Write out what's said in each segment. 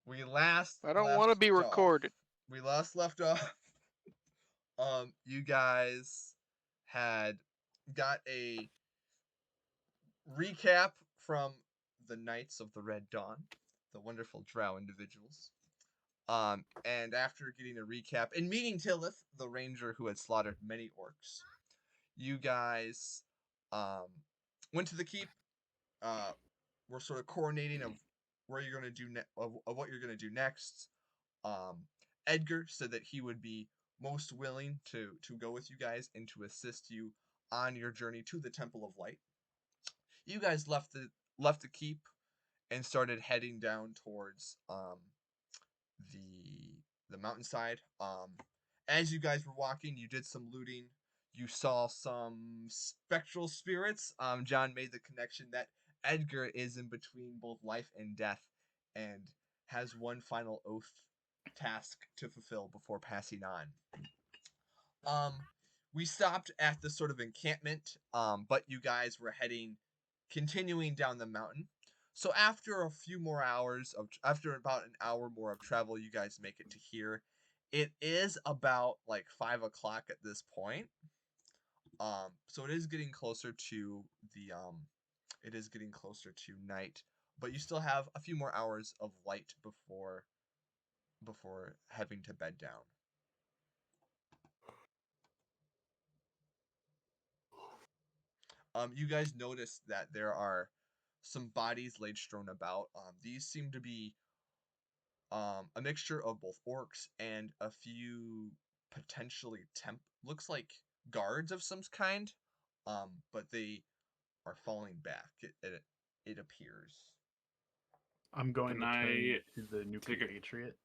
we last I don't want to left be off. recorded. We last left off. You guys had got a recap from the Knights of the Red Dawn, the wonderful Drow individuals. And after getting a recap and meeting Tillith, the ranger who had slaughtered many orcs, you guys um, went to the keep. We're sort of coordinating of where you're going to do of what you're going to do next. Um, Edgar said that he would be most willing to go with you guys and to assist you on your journey to the Temple of Light. You guys left the keep and started heading down towards the mountainside. As you guys were walking, you did some looting. You saw some spectral spirits. John made the connection that Edgar is in between both life and death, and has one final oath task to fulfill before passing on. Um, we stopped at the sort of encampment, but you guys were continuing down the mountain. So after about an hour more of travel, you guys make it to here. It is about like 5 o'clock at this point. So it is getting closer to night, but you still have a few more hours of light before having to bed down. You guys notice that there are some bodies laid strewn about. These seem to be a mixture of both orcs and a few potentially looks like guards of some kind. But they are falling back. It appears. I'm going Can to turn I to the new take a- compatriot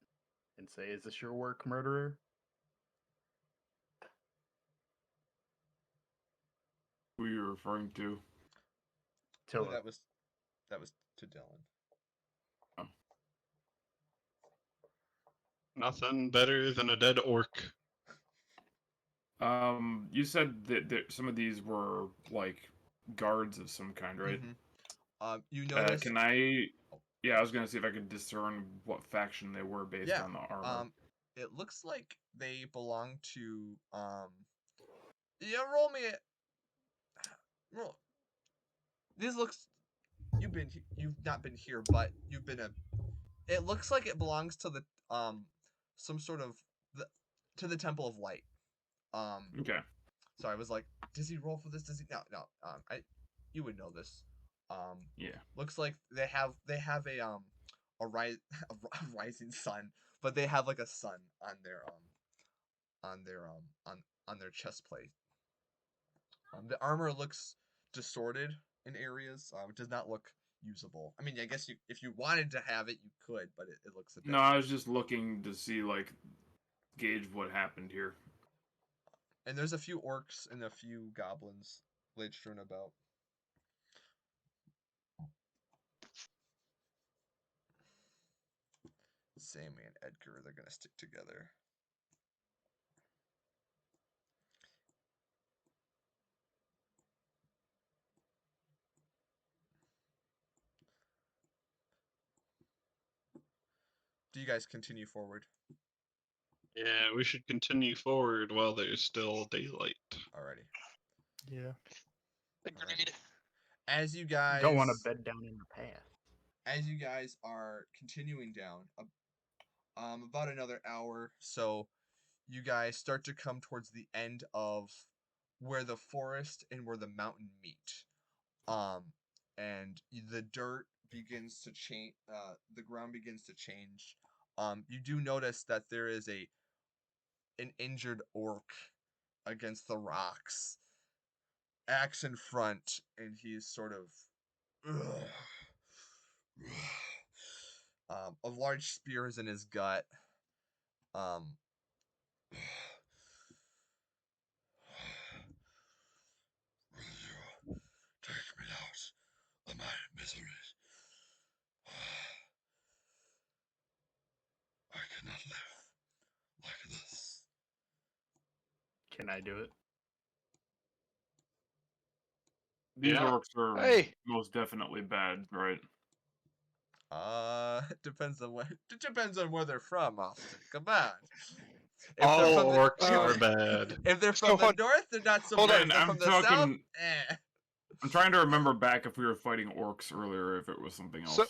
and say, "Is this your work, murderer?" Who are you referring to? Oh, Tilla. that was to Dylan. Nothing better than a dead orc. You said that some of these were like guards of some kind, right? You notice. Can I? Yeah, I was gonna see if I could discern what faction they were based on the armor. It looks like they belong to yeah. Roll me. Roll. This looks. You've not been here, but you've been a. It looks like it belongs to the some sort of to the Temple of Light. Okay. So I was like, does he roll for this? Does he? No. You would know this. Yeah. Looks like they have a rising sun, but they have like a sun on their chest plate. The armor looks distorted in areas. It does not look usable. I mean, I guess if you wanted to have it, you could, but it looks a bit. No, I was just looking to see gauge what happened here. And there's a few orcs and a few goblins laid strewn about. Sammy and Edgar, they're gonna stick together. Do you guys continue forward? Yeah, we should continue forward while there's still daylight. Alrighty. Yeah. Agreed. As you guys Don't want to bed down in the path. As you guys are continuing down, about another hour, so you guys start to come towards the end of where the forest and where the mountain meet. And the dirt begins to change. The ground begins to change. You do notice that there is an injured orc against the rocks, axe in front, and he's sort of. A large spear is in his gut. Take me out of my misery. I cannot live like this. Can I do it? These Yeah. orcs are Hey. most definitely bad, right? depends on it depends on where they're from, Austin. Come on. If they're All from the- orcs uh, are bad. If they're So from the hold- north, they're not so hold bad. on, If they're I'm from the south, talking- eh. I'm trying to remember back if we were fighting orcs earlier, if it was something else. So-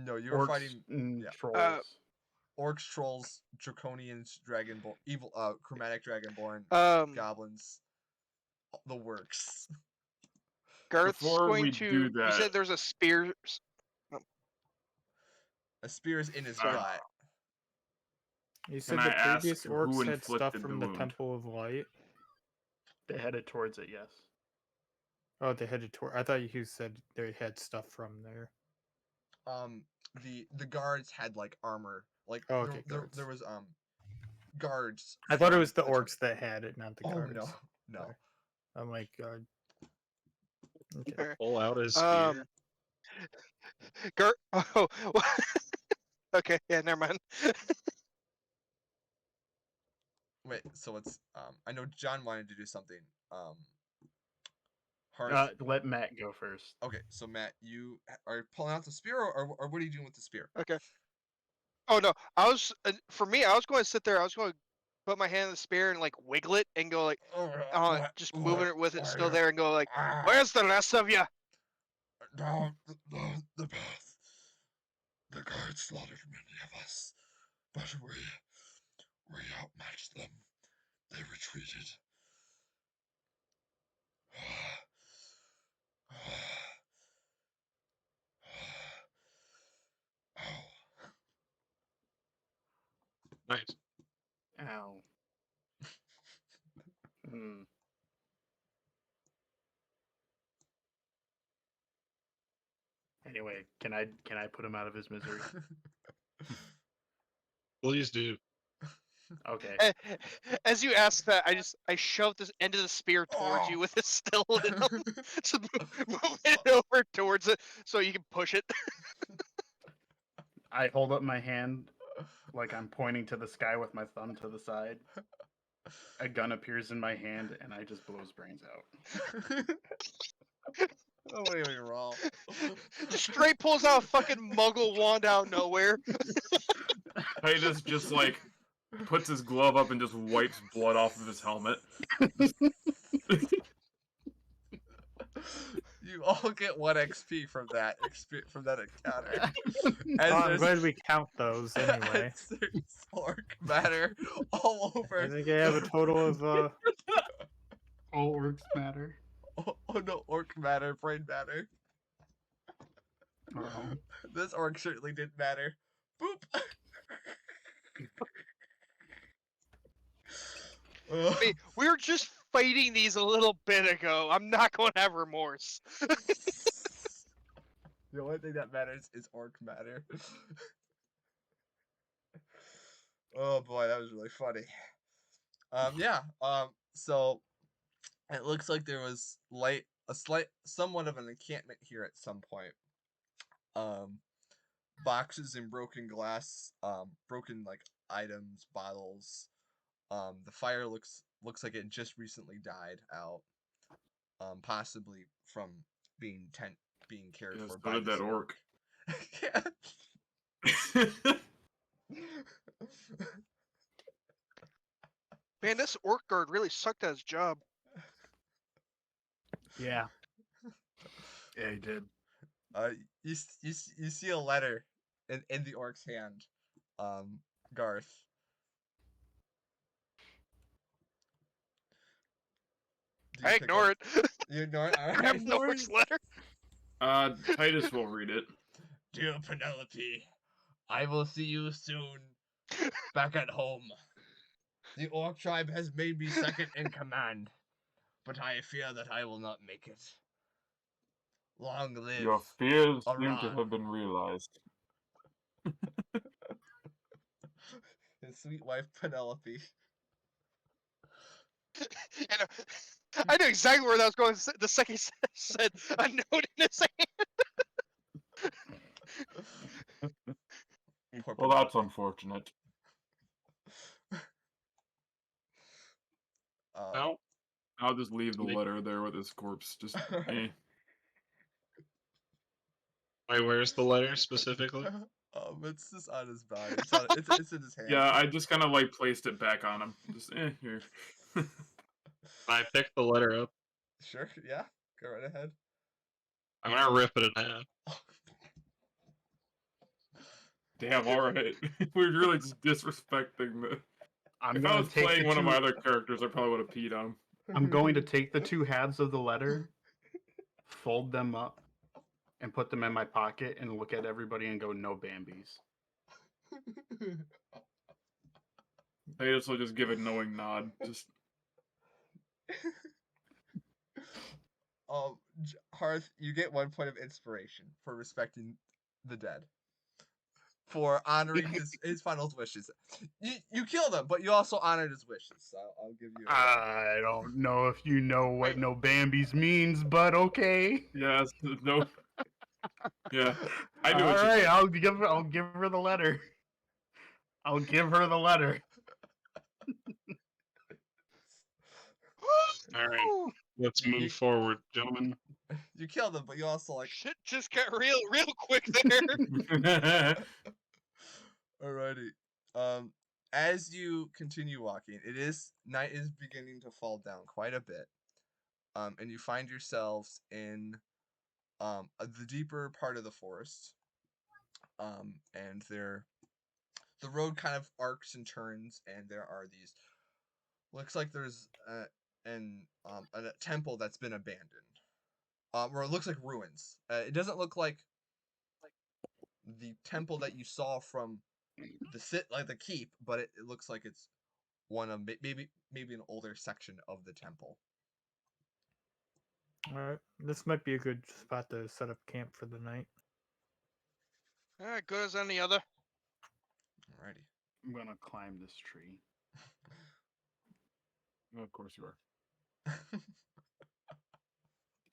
No, you were Orcs fighting and yeah. trolls. orcs, trolls, draconians, dragonborn, evil, chromatic dragonborn, goblins, the works. Garth's Before going we to. do You that- said there's a spear. A spear's in his Uh, gut. You said I the previous ask who orcs had stuff inflicted from the the wound? Temple of Light. They headed towards it, yes. Oh, they headed toward. I thought you said they had stuff from there. The guards had like armor, like Oh, okay, there was guards. I thought it from was the the orcs that had it, not the Oh guards. no. Sorry. I'm like, okay. Okay. Pull out his spear. Gart. Oh. Okay. Yeah. Never mind. Wait, so it's I know John wanted to do something. Hearth. Let Matt go first. Okay, so Matt, you are pulling out the spear, or what are you doing with the spear? Okay. Oh no. I was for me. I was going to sit there. I was going to put my hand in the spear and like wiggle it and go like, just moving it with it still there and go like, "Where's the rest of you?" Down the path. The guards slaughtered many of us, but we outmatched them. They retreated. Nice. Ow. Hmm. Anyway, can I put him out of his misery? Please do. Okay. As you ask that, I shoved this end of the spear towards you with it still in them. Just move it over towards it so you can push it. I hold up my hand like I'm pointing to the sky with my thumb to the side. A gun appears in my hand and I just blow his brains out. Oh, wait, wrong. Straight pulls out a fucking muggle wand out of nowhere. Titus just like puts his glove up and just wipes blood off of his helmet. You all get 1 XP from that encounter. Oh, I'm glad we count those anyway. As there's orc matter all I over. think I have a total of All orcs matter. Oh no, orc matter, brain matter. Uh-oh. This orc certainly didn't matter. Boop. Ugh. Hey, we were just fighting these a little bit ago. I'm not going to have remorse. The only thing that matters is orc matter. Oh boy, that was really funny. Yeah. So it looks like there was somewhat of an encampment here at some point. Boxes and broken glass, broken like items, bottles. The fire looks like it just recently died out. Possibly from being cared Yes, for so by did this that orc. Yeah. Man, this orc guard really sucked at his job. Yeah. Yeah, he did. You see a letter in the orc's hand, Garth. Do you I pick ignore up- it. You ignore it. All Grab right. the orc's letter. Titus will read it. Dear Penelope, I will see you soon. Back at home. The orc tribe has made me second in command, but I fear that I will not make it. Long live. Your fears seem to Aran. have been realized. His sweet wife Penelope. And, I knew exactly where that was going the second he said a note in his hand. Poor Well, that's Penelope. unfortunate. No. I'll just leave the Make- letter there with his corpse. Just eh. Wait, where's the letter specifically? It's just on his body. It's in his hand. Yeah, I just kind of like placed it back on him. Just here. I picked the letter up. Sure. Yeah. Go right ahead. I'm gonna rip it in half. Damn, alright. We're really just disrespecting the. I'm If I gonna was take playing the one of my two- other characters, I probably would have peed on him. I'm going to take the two halves of the letter, fold them up, and put them in my pocket, and look at everybody and go, "No Bambis." They just will just give a knowing nod. Just Hearth, you get 1 point of inspiration for respecting the dead. For honoring his final wishes. You killed him, but you also honored his wishes. So I'll give you. I don't know if you know what Wait. "No Bambis" means, but okay. yes, no. Yeah, I knew All what you right, meant. I'll give her the letter. I'll give her the letter. All right, let's move forward, gentlemen. You killed him, but you also like. Shit just got real quick there. Alrighty. As you continue walking, night is beginning to fall down quite a bit. And you find yourselves in the deeper part of the forest. And the road kind of arcs and turns, and there are these. Looks like there's a temple that's been abandoned. Or it looks like ruins. It doesn't look like the temple that you saw from the keep, but it looks like it's one of maybe an older section of the temple. Alright, this might be a good spot to set up camp for the night. Alright, good as any other. Alrighty. I'm gonna climb this tree. Of course you are.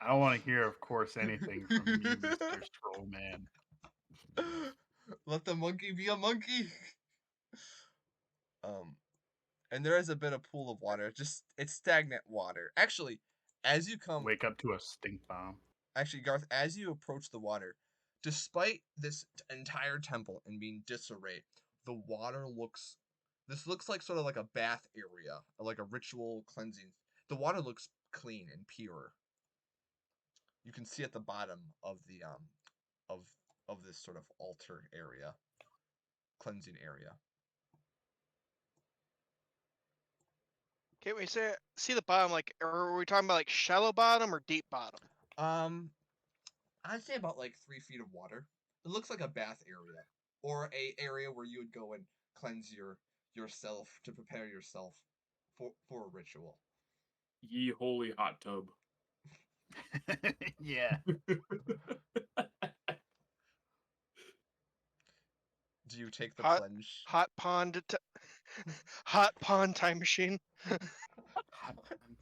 I don't want to hear, of course, anything from you, Mr. Strollman. Let the monkey be a monkey. And there is a bit of pool of water. It's stagnant water. Actually, as you come, Wake up to a stink bomb. actually, Garth, as you approach the water, despite this entire temple and being disarray, the water looks. This looks like sort of like a bath area, like a ritual cleansing. The water looks clean and pure. You can see at the bottom of the of this sort of altar area, cleansing area. Okay, we see the bottom, like, are we talking about like shallow bottom or deep bottom? I'd say about like 3 feet of water. It looks like a bath area, or a area where you would go and cleanse yourself to prepare yourself for a ritual. Ye holy hot tub. Yeah. Do you take the Hot- plunge? Hot pond time machine. Hot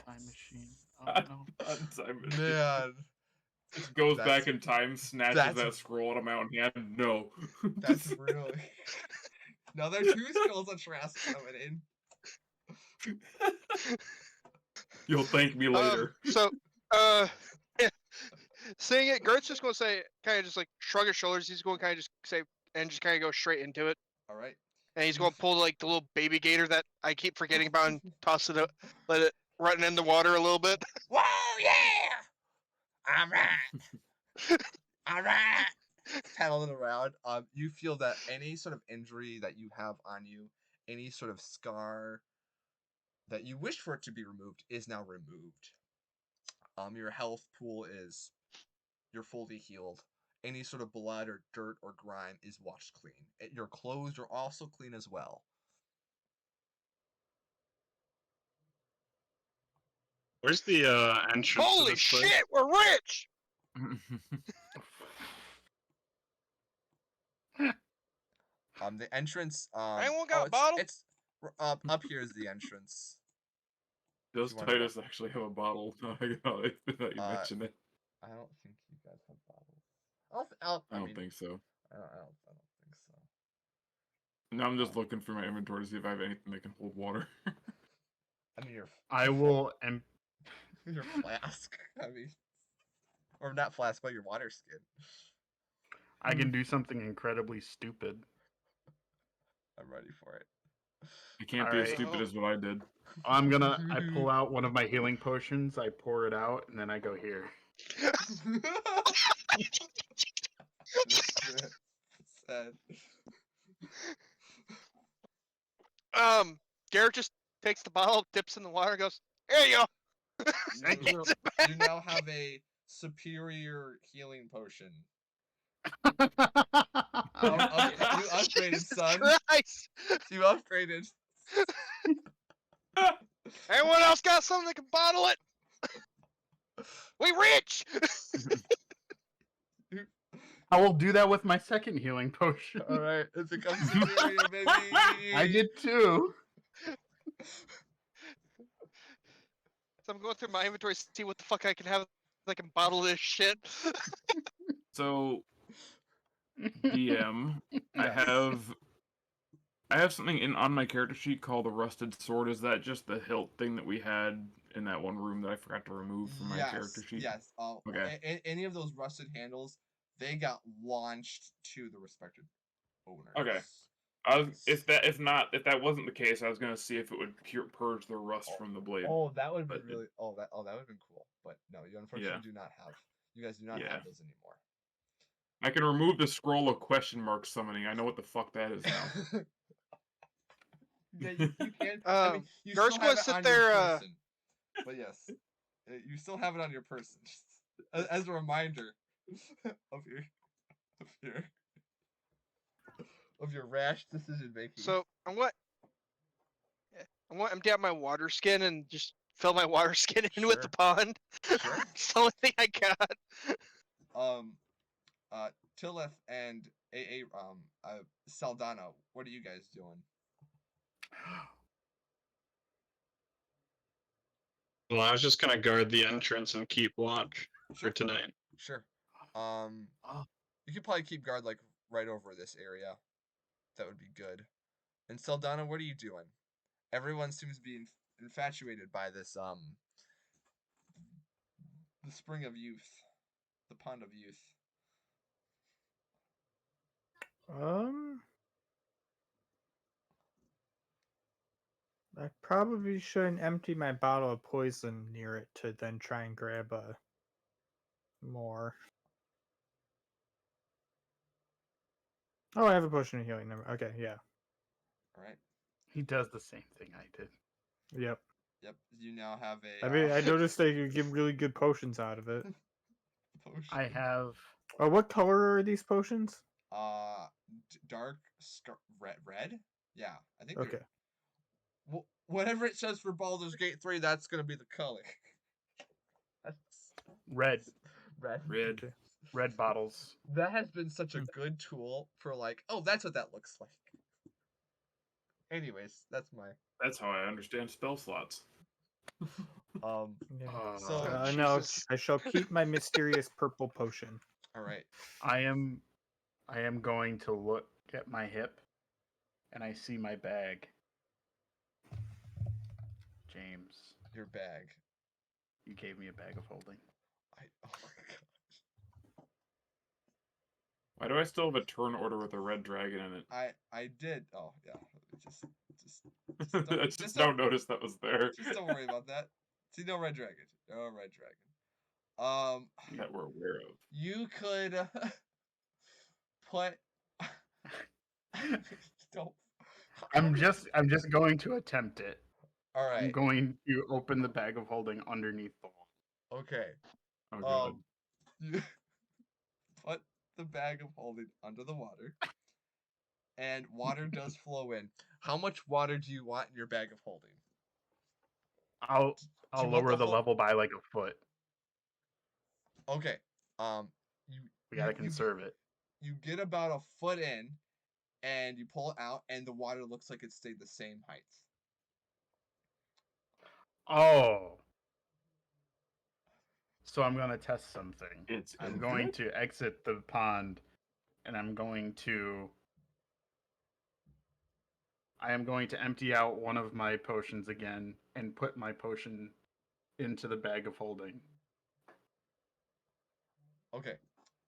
time machine. Oh Hot no. time machine. Man, Just goes That's- back in time, snatches that's- that scroll out of Mountain Hand. No. that's really. Now there are 2 skulls of Trask coming in. You'll thank me later. So, yeah. Saying it, Gert's just gonna say, kind of just like shrug his shoulders. He's going to kind of just say, and just kind of go straight into it. All right. And he's going to pull like the little baby gator that I keep forgetting about and toss it up, let it run in the water a little bit. Whoa, yeah! All right. All right. Paddling around. You feel that any sort of injury that you have on you, any sort of scar that you wish for it to be removed, is now removed. Your health pool you're fully healed. Any sort of blood or dirt or grime is washed clean. Your clothes are also clean as well. Where's the entrance to Holy this place? shit, we're rich! The entrance. Anyone got a bottle? It's up here is the entrance. Does You wanna Titus actually have a bottle? Now that you mention it. I don't think you guys have bottles. I don't think so. I don't think so. Now I'm just looking through my inventory to see if I have anything that can hold water. I mean I will your flask. I mean, or not flask, but your water skin. I can do something incredibly stupid. I'm ready for it. I can't be as Alright. stupid as what I did. I pull out one of my healing potions, I pour it out, and then I go here. Sad. Garrett just takes the bottle, dips in the water, goes, "Here you go." Thank You, you. you now have a superior healing potion. Oh, You upgraded, Jesus son. Christ! You upgraded. Anyone else got something that can bottle it? We rich! I will do that with my second healing potion. All right, it becomes superior, baby. I did too. So I'm going through my inventory to see what the fuck I can have that can bottle this shit. So, DM, Yes. I have something on my character sheet called a rusted sword. Is that just the hilt thing that we had in that one room that I forgot to remove from my character sheet? Yes. Okay. Any of those rusted handles, they got launched to the respected owners. Okay. If that wasn't the case, I was gonna see if it would purge the rust from the blade. Oh, that would have been But really. That would have been cool. But no, you unfortunately do not have. You guys do not Yeah. have those anymore. I can remove the scroll of question mark summoning. I know what the fuck that is now. Yeah, you can. I mean, you Gar's still gonna have it sit on there, your person. But yes, you still have it on your person, as a reminder of your rash decision making. So I want to empty out my water skin and just fill my water skin in with the Sure. pond. Sure. It's the only thing I got. Tilleth and Saldana, what are you guys doing? Well, I was just gonna guard the entrance and keep watch for tonight. Sure. You could probably keep guard like right over this area. That would be good. And Saldana, what are you doing? Everyone seems to be infatuated by this the spring of youth, the pond of youth. I probably shouldn't empty my bottle of poison near it to then try and grab more. Oh, I have a potion of healing. Okay, yeah. All right. He does the same thing I did. Yep. Yep. You now have a. I mean, I noticed they could get really good potions out of it. Potion. I have. Oh, what color are these potions? Dark red. Yeah, I think. Okay. Whatever it says for Baldur's Gate 3, that's gonna be the color. Red. Red. Red bottles. That has been such a good tool for like, oh, that's what that looks like. Anyways, that's That's how I understand spell slots. Yeah. So no, I shall keep my mysterious purple potion. all right. I am going to look at my hip, and I see my bag. James, Your bag. you gave me a bag of holding. Oh my god. Why do I still have a turn order with a red dragon in it? I did. Oh yeah. I just don't notice that was there. Just don't worry about that. See, no red dragon. No red dragon. That we're aware of. You could put. Don't. I'm just going to attempt it. All right. I'm going to open the bag of holding underneath the wall. Okay. Oh god. You put the bag of holding under the water, and water does flow in. How much water do you want in your bag of holding? I'll you want lower the the whole- level by like a foot. Okay. We gotta you conserve it. You get about a foot in, and you pull it out, and the water looks like it stayed the same height. Oh. So I'm gonna test something. It's I'm going to exit the pond, and I am going to empty out one of my potions again and put my potion into the bag of holding. Okay.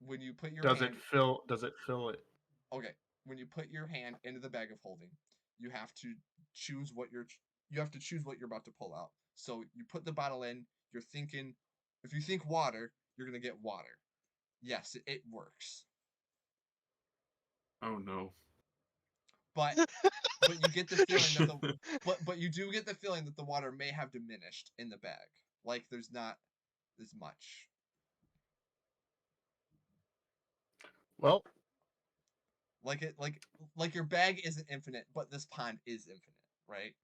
when you put your Does hand, it fill? Does it fill it? okay, when you put your hand into the bag of holding, you have to choose what you have to choose what you're about to pull out. So you put the bottle in. You're thinking, if you think water, you're gonna get water. Yes, it works. Oh no. But you get the feeling that but you do get the feeling that the water may have diminished in the bag. Like there's not as much. Well, Like your bag isn't infinite, but this pond is infinite, right?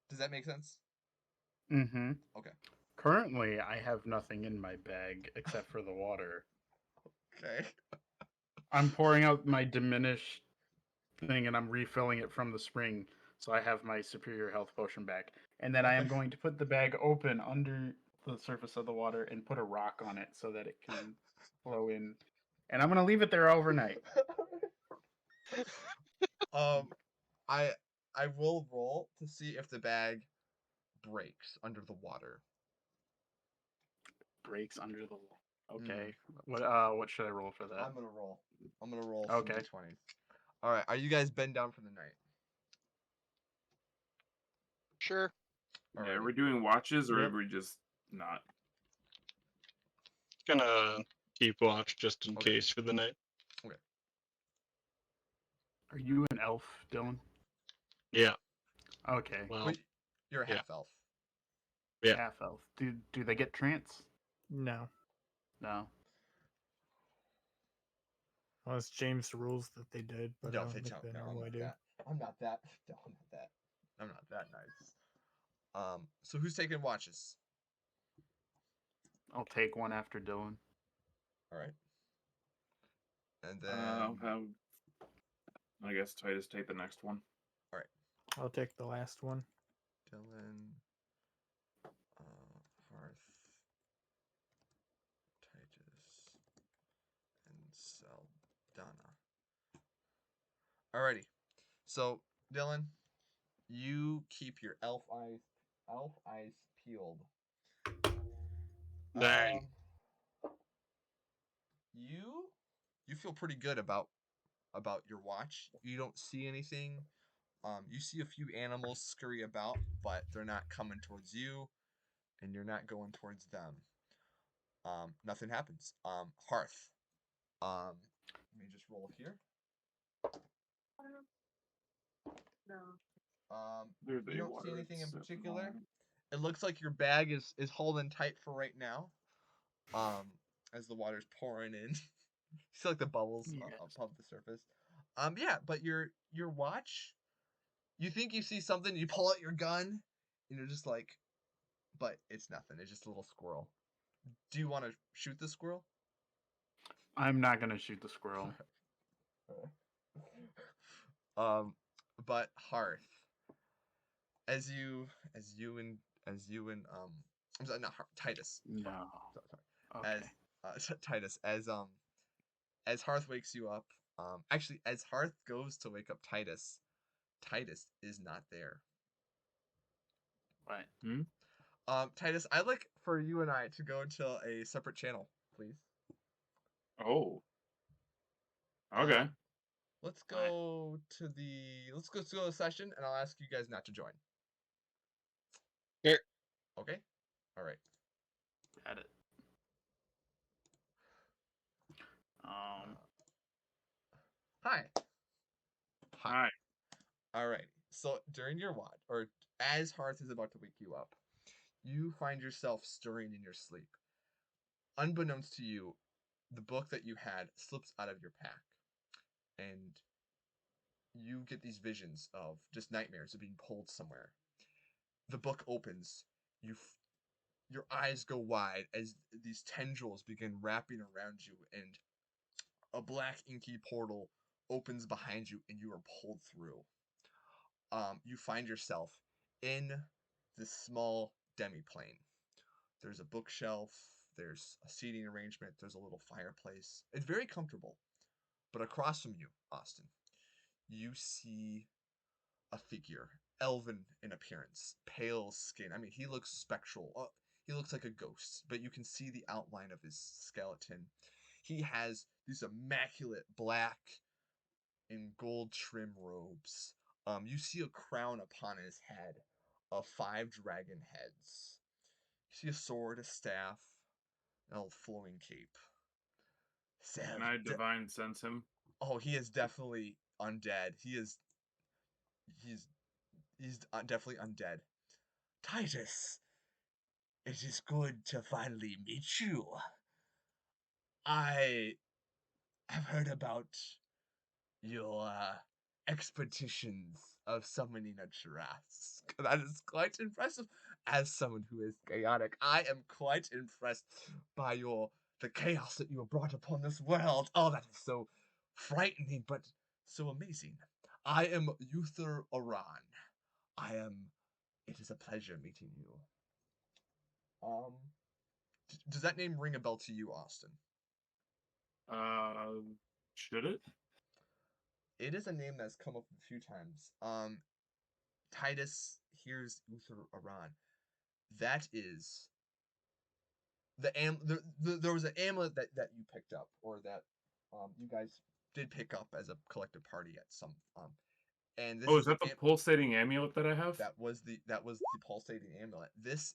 Does that make sense? mm-hmm. Okay. Currently, I have nothing in my bag except for the water. Okay. I'm pouring out my diminished thing and I'm refilling it from the spring, so I have my superior health potion back. And then I am going to put the bag open under the surface of the water and put a rock on it so that it can flow in. And I'm gonna leave it there overnight. um, I I will roll to see if the bag breaks under the water. Breaks under the. Mm-hmm. Okay. What should I roll for that? I'm gonna roll. I'm gonna roll some Okay. d20s. All right. Are you guys bend down for the night? Sure. Yeah, Alrighty. are we doing watches or Yep. are we just not? Gonna keep watch just in Okay. case for the night. Are you an elf, Dylan? Yeah. Okay. Well, But you're a yeah. half elf. Yeah. Half elf. Do they get trance? No. No. Unless James rules that they did, but I No, don't they think don't. they No, I'm normally not do. that. I'm not that. No, I'm not that. I'm not that nice. So who's taking watches? I'll take one after Dylan. All right. And then I'll have, I guess, Titus take the next one. I'll take the last one. Dylan, Hearth, Titus, and Saldana. Alrighty. So Dylan, you keep your elf eyes peeled. Dang. You feel pretty good about your watch. You don't see anything. You see a few animals scurry about, but they're not coming towards you, and you're not going towards them. Nothing happens. Hearth. Let me just roll here. There's You a don't see water anything in at the particular. bottom. It looks like your bag is holding tight for right now. As the water's pouring in. You see like the bubbles Yes. above the surface. Yeah, but your watch, you think you see something, you pull out your gun, and you're just like, but it's nothing. It's just a little squirrel. Do you want to shoot the squirrel? I'm not gonna shoot the squirrel. But Hearth, as you and I'm sorry, not Hearth, Titus. No. As Okay. Titus, as Hearth wakes you up, actually, as Hearth goes to wake up Titus, Titus is not there. What? Titus, I'd like for you and I to go to a separate channel, please. Oh. Okay. Let's go to the session, and I'll ask you guys not to join. Here. Okay. All right. Got it. Hi. Hi. All right. So during your watch, or as Hearth is about to wake you up, you find yourself stirring in your sleep. Unbeknownst to you, the book that you had slips out of your pack, and you get these visions of just nightmares of being pulled somewhere. The book opens. Your eyes go wide as these tendrils begin wrapping around you, and a black inky portal opens behind you, and you are pulled through. You find yourself in this small demi-plane. There's a bookshelf, there's a seating arrangement, there's a little fireplace. It's very comfortable. But across from you, Austin, you see a figure, elven in appearance, pale skin. I mean, he looks spectral. he looks like a ghost, but you can see the outline of his skeleton. He has these immaculate black and gold trim robes. You see a crown upon his head of 5 dragon heads. You see a sword, a staff, and a flowing cape. Can I divine sense him? Oh, he is definitely undead. He's definitely undead. Titus, it is good to finally meet you. I have heard about your expeditions of summoning a Jurassic. That is quite impressive. As someone who is chaotic, I am quite impressed by the chaos that you have brought upon this world. Oh, that is so frightening, but so amazing. I am Uther Oran. It is a pleasure meeting you. Does that name ring a bell to you, Austin? Should it? It is a name that's come up a few times. Titus, here's Uther Aran. That is there was an amulet that you picked up, or that you guys did pick up as a collective party at some and this Oh, is that the pulsating amulet that I have? that was the pulsating amulet. This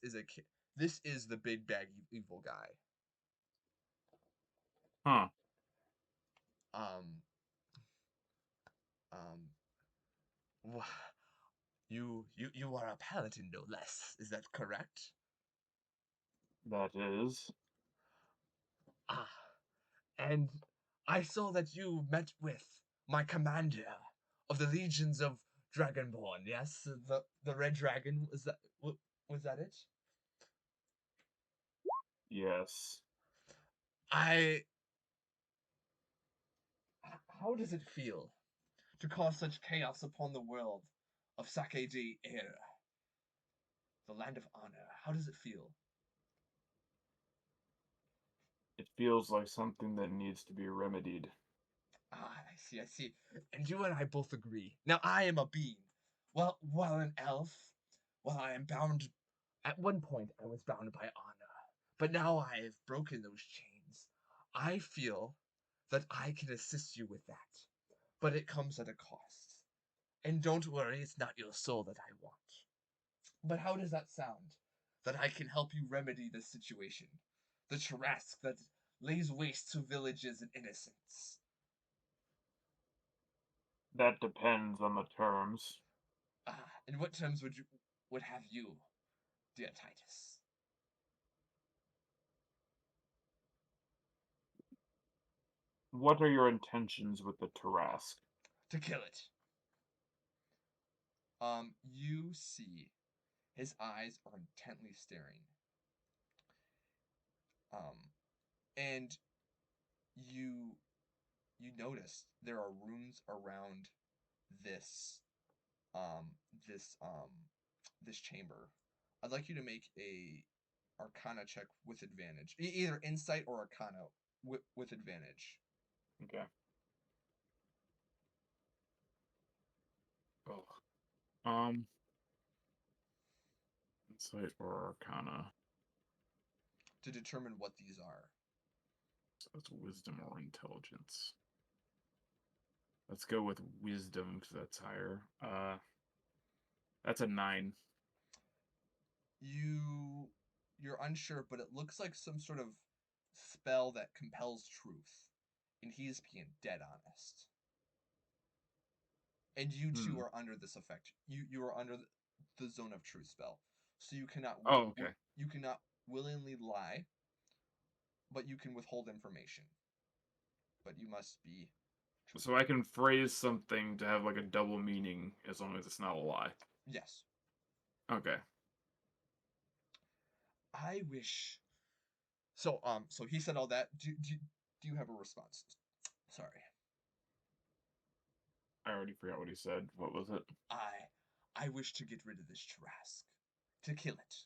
is the big bag evil guy. Huh. You are a paladin, no less. Is that correct? That is. Ah, and I saw that you met with my commander of the legions of Dragonborn. Yes, the red dragon. Was that it? Yes. How does it feel to cause such chaos upon the world of Sake de Air, the land of honor? How does it feel? It feels like something that needs to be remedied. Ah, I see. And you and I both agree. Now I am a being. Well, an elf. Well, I am bound. At one point, I was bound by honor, but now I have broken those chains. I feel that I can assist you with that, but it comes at a cost. And don't worry, it's not your soul that I want. But how does that sound? That I can help you remedy this situation? The Trask that lays waste to villages and innocents. That depends on the terms. And what terms would have you, dear Titus? What are your intentions with the Tarask? To kill it. You see his eyes are intently staring. And you notice there are runes around this this chamber. I'd like you to make a Arcana check with advantage. Either Insight or Arcana with advantage. Okay. Oh. Insight or Arcana. To determine what these are. So that's wisdom or intelligence. Let's go with wisdom because that's higher. That's a 9. You're unsure, but it looks like some sort of spell that compels truth, and he's being dead honest. And you two are under this effect. You are under the zone of truth spell, so you cannot. Okay. You cannot willingly lie, but you can withhold information. But you must be. Truthful. So I can phrase something to have like a double meaning as long as it's not a lie. Yes. Okay. I wish. So he said all that. Do you have a response? Sorry. I already forgot what he said. What was it? I wish to get rid of this Trask. To kill it.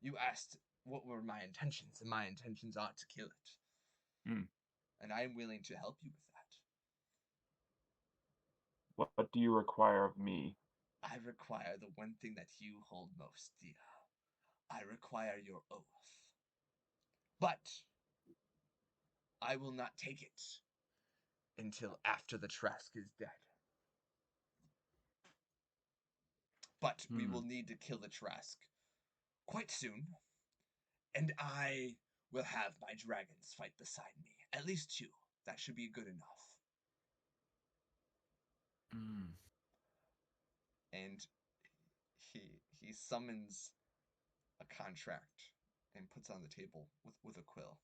You asked what were my intentions, and my intentions are to kill it. And I am willing to help you with that. What do you require of me? I require the one thing that you hold most dear. I require your oath. But I will not take it until after the Trask is dead. But we will need to kill the Trask quite soon, and I will have my dragons fight beside me. At least 2. That should be good enough. And he summons a contract and puts on the table with a quill.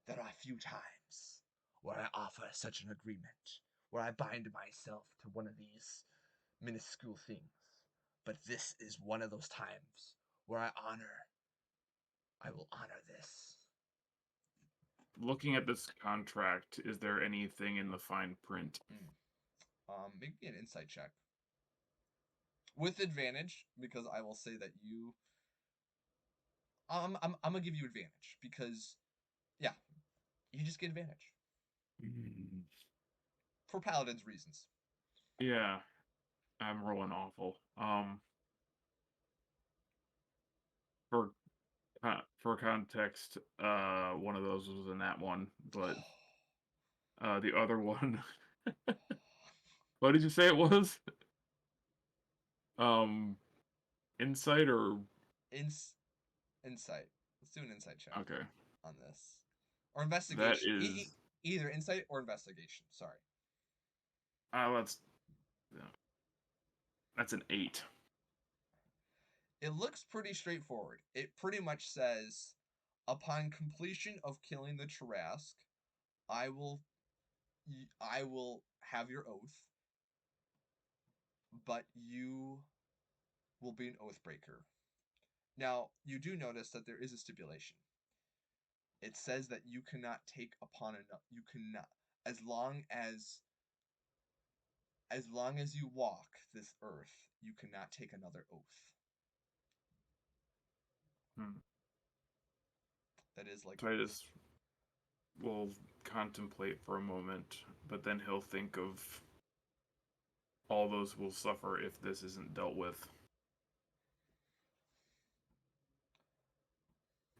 There are few times where I offer such an agreement, where I bind myself to one of these minuscule things. But this is one of those times where I will honor this. Looking at this contract, is there anything in the fine print? Make me an insight check. With advantage, because I will say that you... I'm gonna give you advantage, because, yeah, you just get advantage. For Paladin's reasons. Yeah, I'm rolling awful. For context, one of those was a nat 1, but the other one, what did you say it was? Insight or Insight. Let's do an insight check. okay? On this, or investigation. That is either insight or investigation. Sorry. That's an 8. It looks pretty straightforward. It pretty much says, upon completion of killing the Trask, I will have your oath, but you will be an oathbreaker. Now, you do notice that there is a stipulation. It says that you cannot take upon you cannot, as long as you walk this earth, you cannot take another oath. That is like... Titus will contemplate for a moment, but then he'll think of all those who will suffer if this isn't dealt with.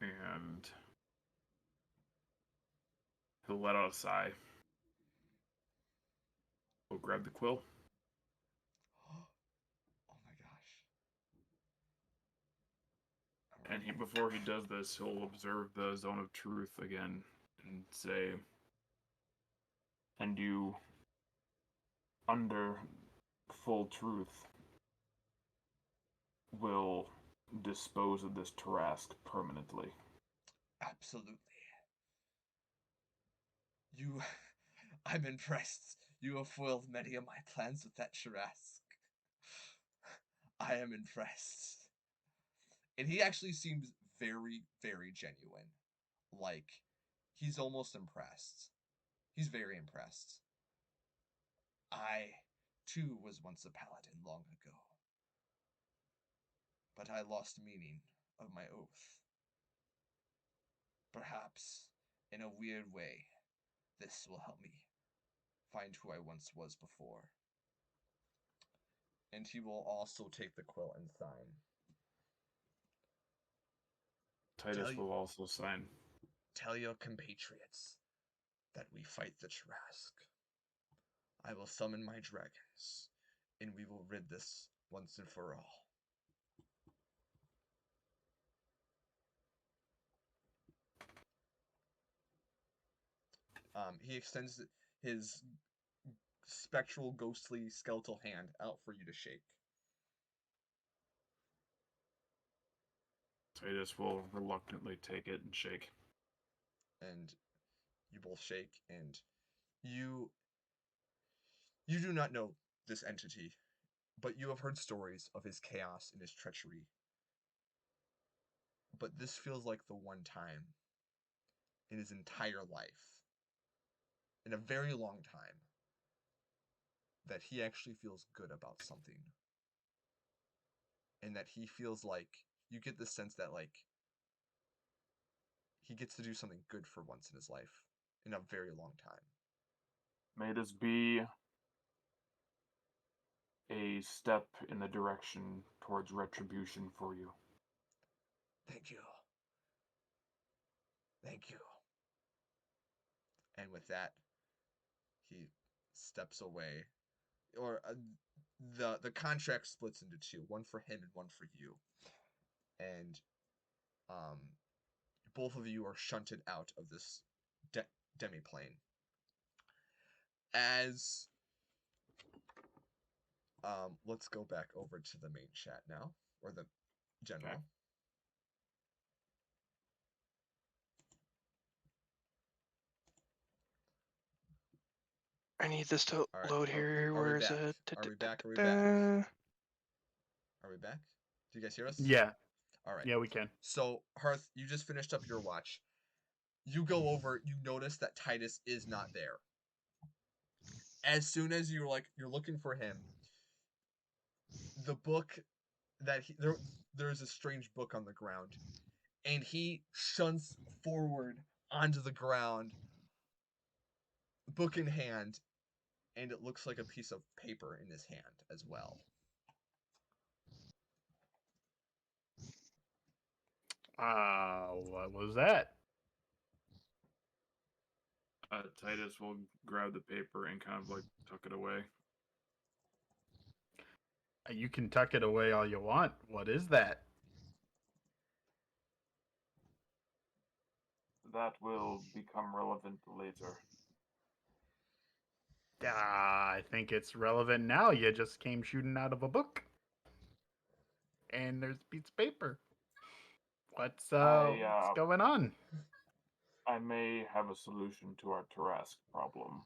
And he'll let out a sigh. He'll grab the quill. Oh my gosh. And before he does this, he'll observe the zone of truth again and say, and you, under full truth, will dispose of this Trask permanently. Absolutely. I'm impressed. You have foiled many of my plans with that Trask. I am impressed. And he actually seems very, very genuine. Like, he's almost impressed. He's very impressed. I, too, was once a paladin long ago. But I lost meaning of my oath. Perhaps, in a weird way, this will help me find who I once was before. And he will also take the quill and sign. Titus will also sign. Tell your compatriots that we fight the Trask. I will summon my dragons, and we will rid this once and for all. He extends his spectral, ghostly, skeletal hand out for you to shake. Titus will reluctantly take it and shake. And you both shake, and you do not know this entity, but you have heard stories of his chaos and his treachery. But this feels like the one time in his entire life, in a very long time, that he actually feels good about something. And that he feels like, you get the sense that, like, he gets to do something good for once in his life, in a very long time. May this be a step in the direction towards retribution for you. Thank you. Thank you. And with that, he steps away. Or the contract splits into two, one for him and one for you. And both of you are shunted out of this demiplane. As let's go back over to the main chat now, or the general. Okay. I need this to right, load here. are we Where is back? it? Are we back? Are we back? Are we back? Do you guys hear us? Yeah. All right. Yeah, we can. So, Hearth, you just finished up your watch. You go over, you notice that Titus is not there. As soon as you're looking for him, the book that there's a strange book on the ground, and he shunts forward onto the ground, book in hand, and it looks like a piece of paper in his hand as well. What was that? Titus will grab the paper and kind of like tuck it away. You can tuck it away all you want. What is that? That will become relevant later. I think it's relevant now. You just came shooting out of a book. And there's a piece of paper. What's going on? I may have a solution to our Tarask problem.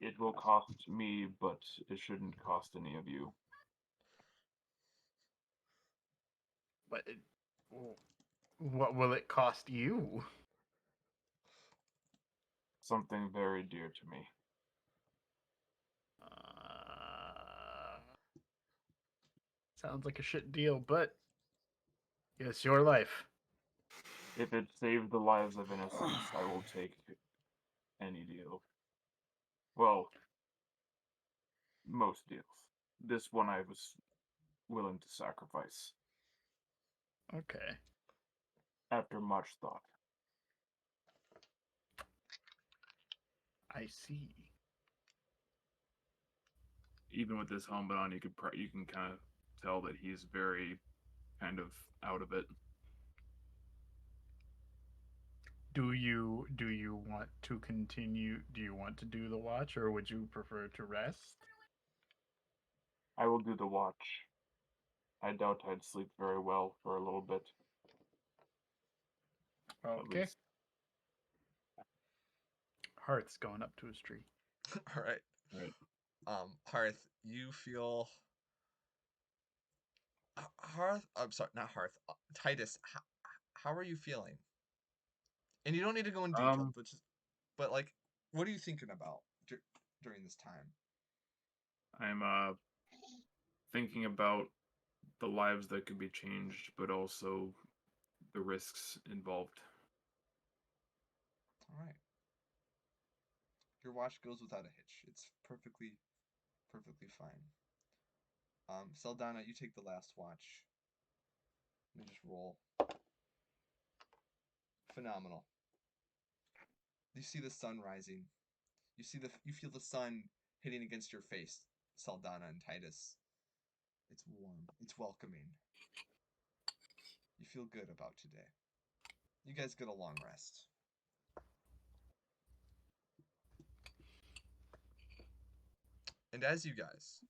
It will cost me, but it shouldn't cost any of you. But what will it cost you? Something very dear to me. Sounds like a shit deal, but it's your life. If it saved the lives of innocents, I will take any deal. Well, most deals. This one I was willing to sacrifice. Okay. After much thought. I see. Even with this helmet on, you can kind of tell that he's very kind of out of it. Do you want to continue? Do you want to do the watch, or would you prefer to rest? I will do the watch. I doubt I'd sleep very well for a little bit. Okay. Hearth's going up to his tree. All right. Right. Hearth, you feel. Hearth. I'm sorry, not Hearth. Titus, how are you feeling? And you don't need to go in detail, but like, what are you thinking about during this time? I'm thinking about the lives that could be changed, but also the risks involved. All right. Your watch goes without a hitch. It's perfectly fine. Saldana, you take the last watch. Let me just roll. Phenomenal. You see the sun rising. You feel the sun hitting against your face, Saldana and Titus. It's warm. It's welcoming. You feel good about today. You guys get a long rest. And as you guys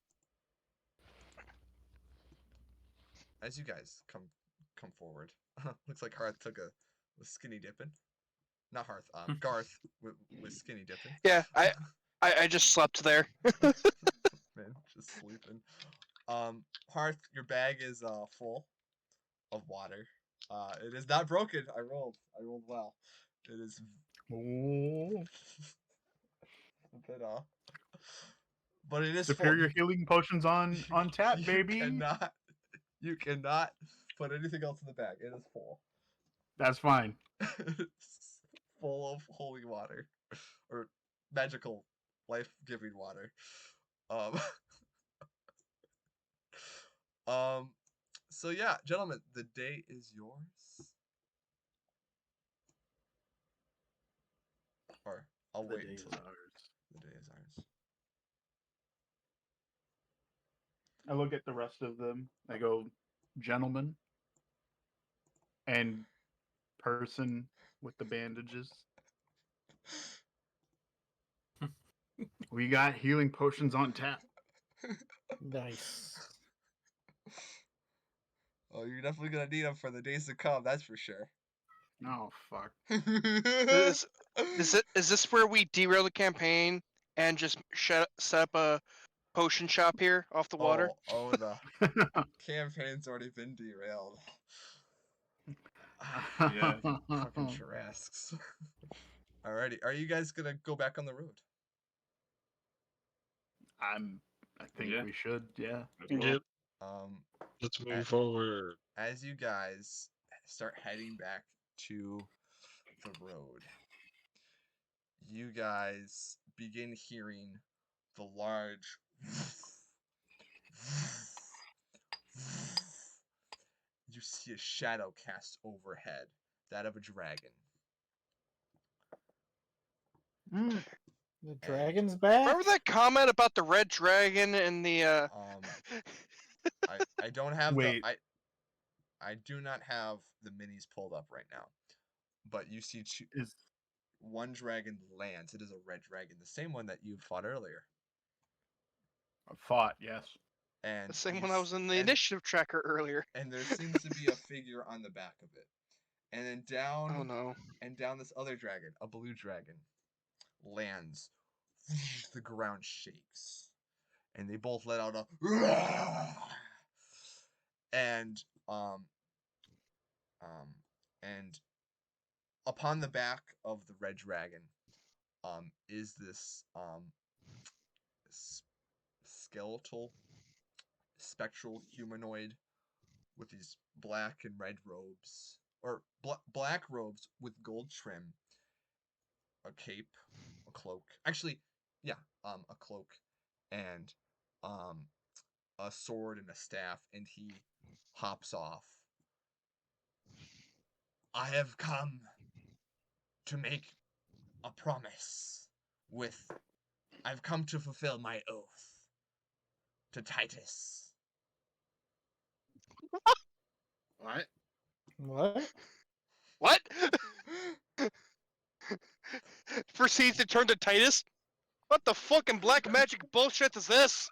come forward, looks like Hearth took a skinny dipping. Not Hearth, Garth with skinny dipping. Yeah, I just slept there. Man, just sleeping. Hearth, your bag is full of water. It is not broken. I rolled well. It is Oh. a bit but it is Superior full. healing potions on tap, baby. You cannot put anything else in the bag. It is full. That's fine. full of holy water or magical life-giving water. Um, so yeah, gentlemen, the day is yours. Or I'll The wait day is until ours. the day is ours. I look at the rest of them. I go, gentlemen, and person with the bandages. We got healing potions on tap. Nice. Oh, you're definitely gonna need them for the days to come. That's for sure. Oh fuck. Is this where we derail the campaign and just set up a potion shop here off the water? Oh, the campaign's already been derailed. Yeah. Fucking Tarasques. Alrighty, are you guys gonna go back on the road? I think Yeah. we should, yeah. As well. Yep. Um, Let's Uh, move forward. as you guys start heading back to the road, you guys begin hearing the large you see a shadow cast overhead, that of a dragon. The dragon's back. Remember that comment about the red dragon and the I don't have Wait. I do not have the minis pulled up right now, but you see Is one dragon lands. It is a red dragon, the same one that you fought earlier. fought, yes. And the same you one I was in the initiative tracker earlier. and there seems to be a figure on the back of it. And then down Oh no. and down this other dragon, a blue dragon, lands. The ground shakes. And they both let out a and and upon the back of the red dragon is this skeletal spectral humanoid with these black and red robes, or black robes with gold trim, a cape, a cloak. Actually, yeah, a cloak, and a sword and a staff, and he hops off. I have come to make a promise with. I've come to fulfill my oath to Titus. What? What? What? Proceeds to turn to Titus. What the fucking black magic bullshit is this?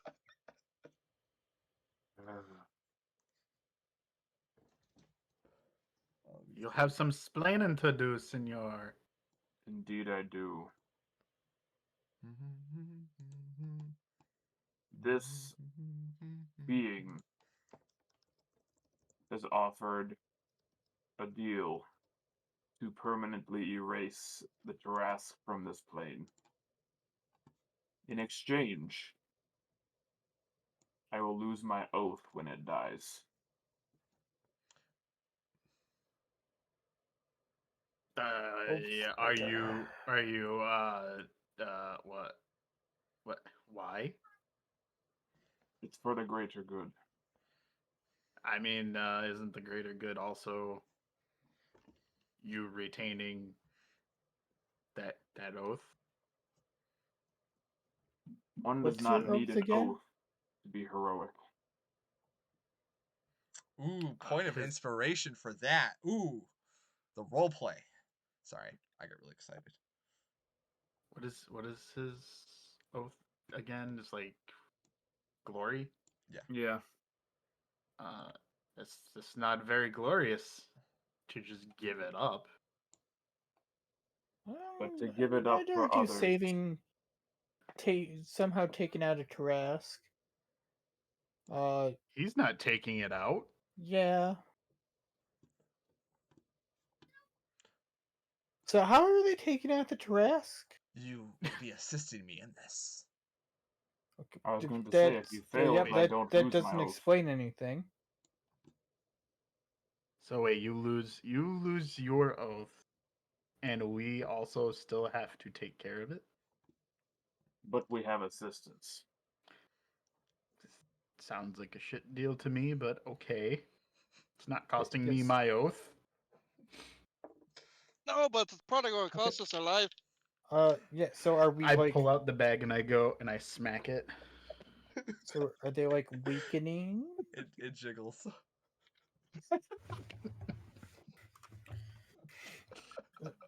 You'll have some splaining to do, senor. Indeed, I do. This being has offered a deal to permanently erase the Tarrasque from this plane. In exchange, I will lose my oath when it dies. Yeah, are you what why? It's for the greater good. I mean, isn't the greater good also you retaining that oath? One What's does not your need oath an again? oath to be heroic. Ooh, point of his- inspiration for that. Ooh, the role play. Sorry, I got really excited. What is his oath again? It's like glory? Yeah. It's not very glorious to just give it up. But to give it up I'd for argue others. saving, somehow taking out a Tarrasque. He's not taking it out. Yeah. So how are they taking out the Tarrasque? You will be assisting me in this. Okay, I was going to that- say, if you fail, yep, I don't that lose doesn't my oath. explain anything. So wait, you lose your oath, and we also still have to take care of it. But we have assistance. Sounds like a shit deal to me, but okay. It's not costing me Yes. my oath. No, but it's probably going to cost us our life. Yeah. So are we I like? pull out the bag and I go and I smack it. So are they like weakening? It jiggles.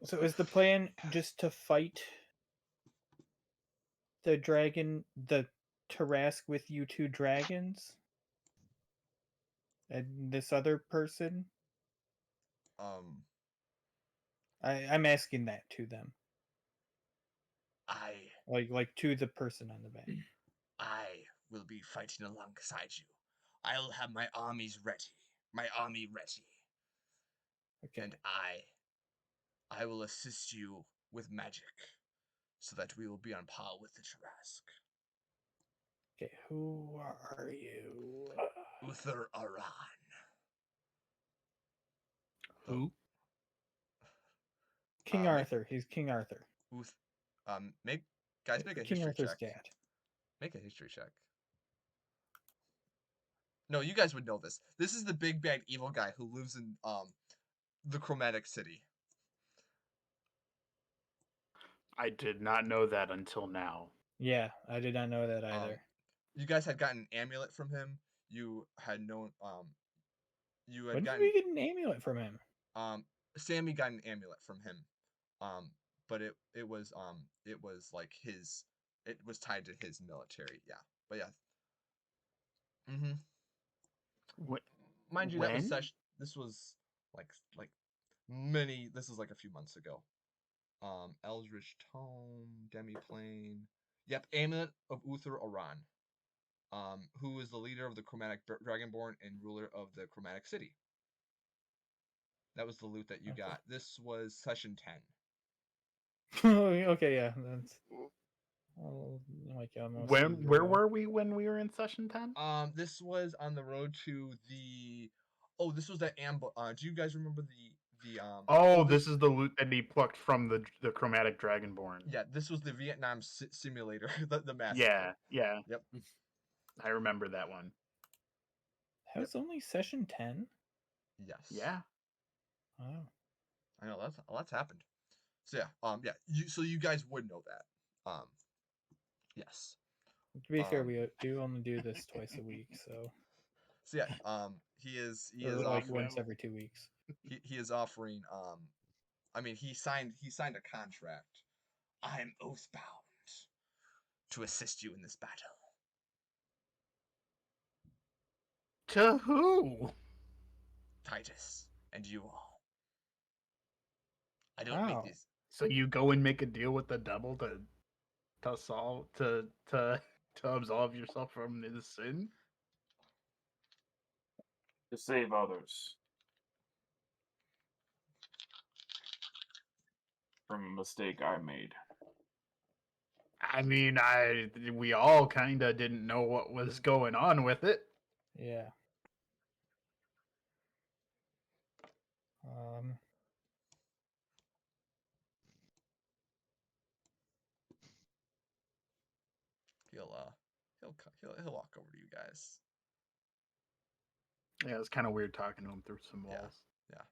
So is the plan just to fight the dragon, the Tarask with you two dragons, and this other person? Um, I'm asking that to them, I like to the person on the back. I will be fighting alongside you. I'll have my armies ready. My army ready. Okay. And I will assist you with magic, so that we will be on par with the Tarask. Okay. Who are you? Uther Aran. Who? King make- Arthur. He's King Arthur. Make make a King history Arthur's check. dad. Make a history check. No, you guys would know this. This is the big bad evil guy who lives in the Chromatic City. I did not know that until now. Yeah, I did not know that either. You guys had gotten an amulet from him. You had known you had When did gotten we get an amulet from him? Sammy got an amulet from him. But it was like it was tied to his military, yeah. But yeah. What? Mind you, that was When? this was like this was like a few months ago. Eldritch Tome, Demiplane. Yep, Amulet of Uther Aran. Who is the leader of the Chromatic Dragonborn and ruler of the Chromatic City. That was the loot that you Okay. got. This was session 10. Okay, yeah, that's. Oh, like almost. Where were we when we were in session 10? This was on the road to the. Oh, this was the ambush. Do you guys remember the Oh, this is the loot that he plucked from the Chromatic Dragonborn. Yeah, this was the Vietnam simulator, the massacre. Yeah, yeah. Yep. I remember that one. That was only session 10. Yes. Yeah. Wow. I know that's happened. So yeah, you guys would know that. Yes. To be fair, we do only do this twice a week, so. So yeah, he is Or like offering, once every 2 weeks. he is offering I mean he signed a contract. I am oathbound to assist you in this battle. To who? Titus and you all. I don't Wow. make these. So you go and make a deal with the devil to solve to absolve yourself from his sin? To save others from a mistake I made. I mean, we all kind of didn't know what was going on with it. Yeah. He'll walk over to you guys. Yeah, it's kind of weird talking to him through some walls. Yeah.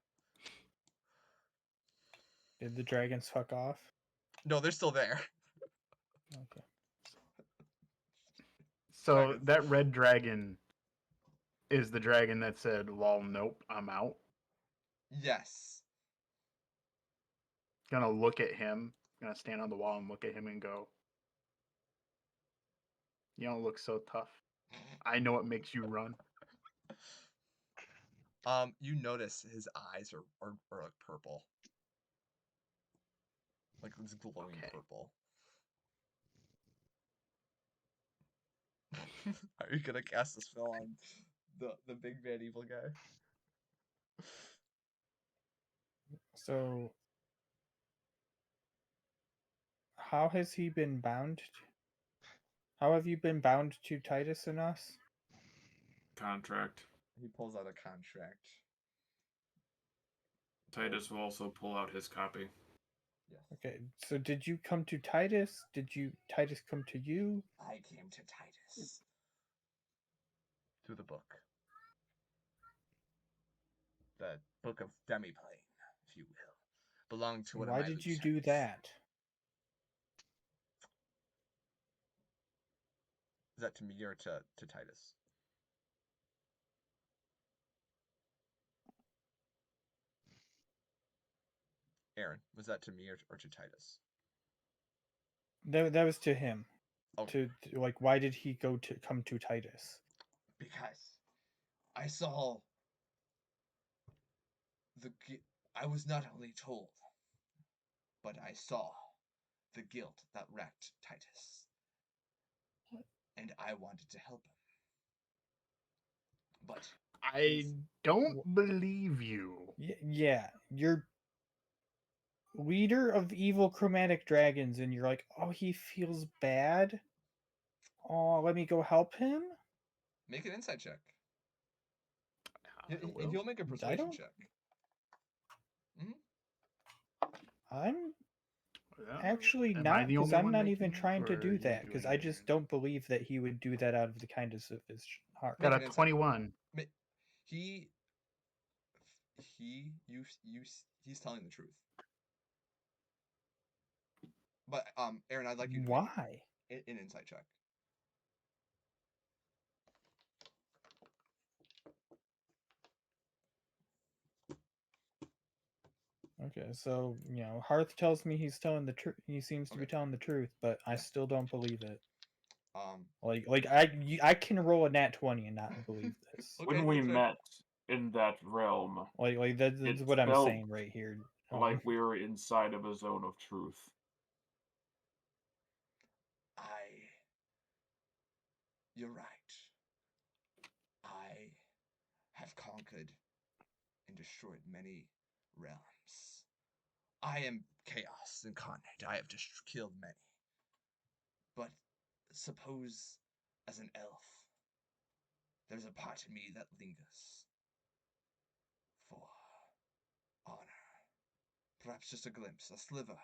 Did the dragons fuck off? No, they're still there. Okay. So Dragons. that red dragon is the dragon that said, "Lol, nope, I'm out." Yes. Gonna look at him. Gonna stand on the wall and look at him and go, "You don't look so tough. I know what makes you run." You notice his eyes are like purple. Like this glowing Okay. purple. Are you gonna cast a spell on the big bad evil guy? So, how has he been bound? How have you been bound to Titus and us? Contract. He pulls out a contract. Titus will also pull out his copy. Yes. Okay, so did you come to Titus? Did Titus come to you? I came to Titus through the book. The Book of Demiplane, if you will. Belonged to one of Why my did you do lieutenants. that? Is that to me or to Titus? Aaron, was that to me or to Titus? That was to him. Oh, To like, why did he come to Titus? because I saw I was not only told, but I saw the guilt that wrecked Titus. And I wanted to help him. But I don't believe you. Yeah, you're leader of evil chromatic dragons, and you're like, oh, he feels bad. Oh, let me go help him. make an insight check. I If will. you'll make a persuasion don't- check. I'm Yeah. actually Am I not, the because only I'm one not even making it, trying to or are do you that, because doing I it, just Aaron? don't believe that he would do that out of the kindness of his heart. Got Make an a insight. 21. He's telling the truth. But Aaron, I'd like you to Why? make an insight check. Okay, so Hearth tells me he's telling the truth. He seems to be Okay. telling the truth, but I Yeah. still don't believe it. Um, I can roll a nat 20 and not believe this. Okay, When we that's fair. met in that realm, That's It what I'm felt saying right here. like we were inside of a zone of truth. You're right. I have conquered and destroyed many realms. I am chaos incarnate. I have just killed many. But suppose, as an elf, there's a part of me that lingers for honor. Perhaps just a glimpse, a sliver,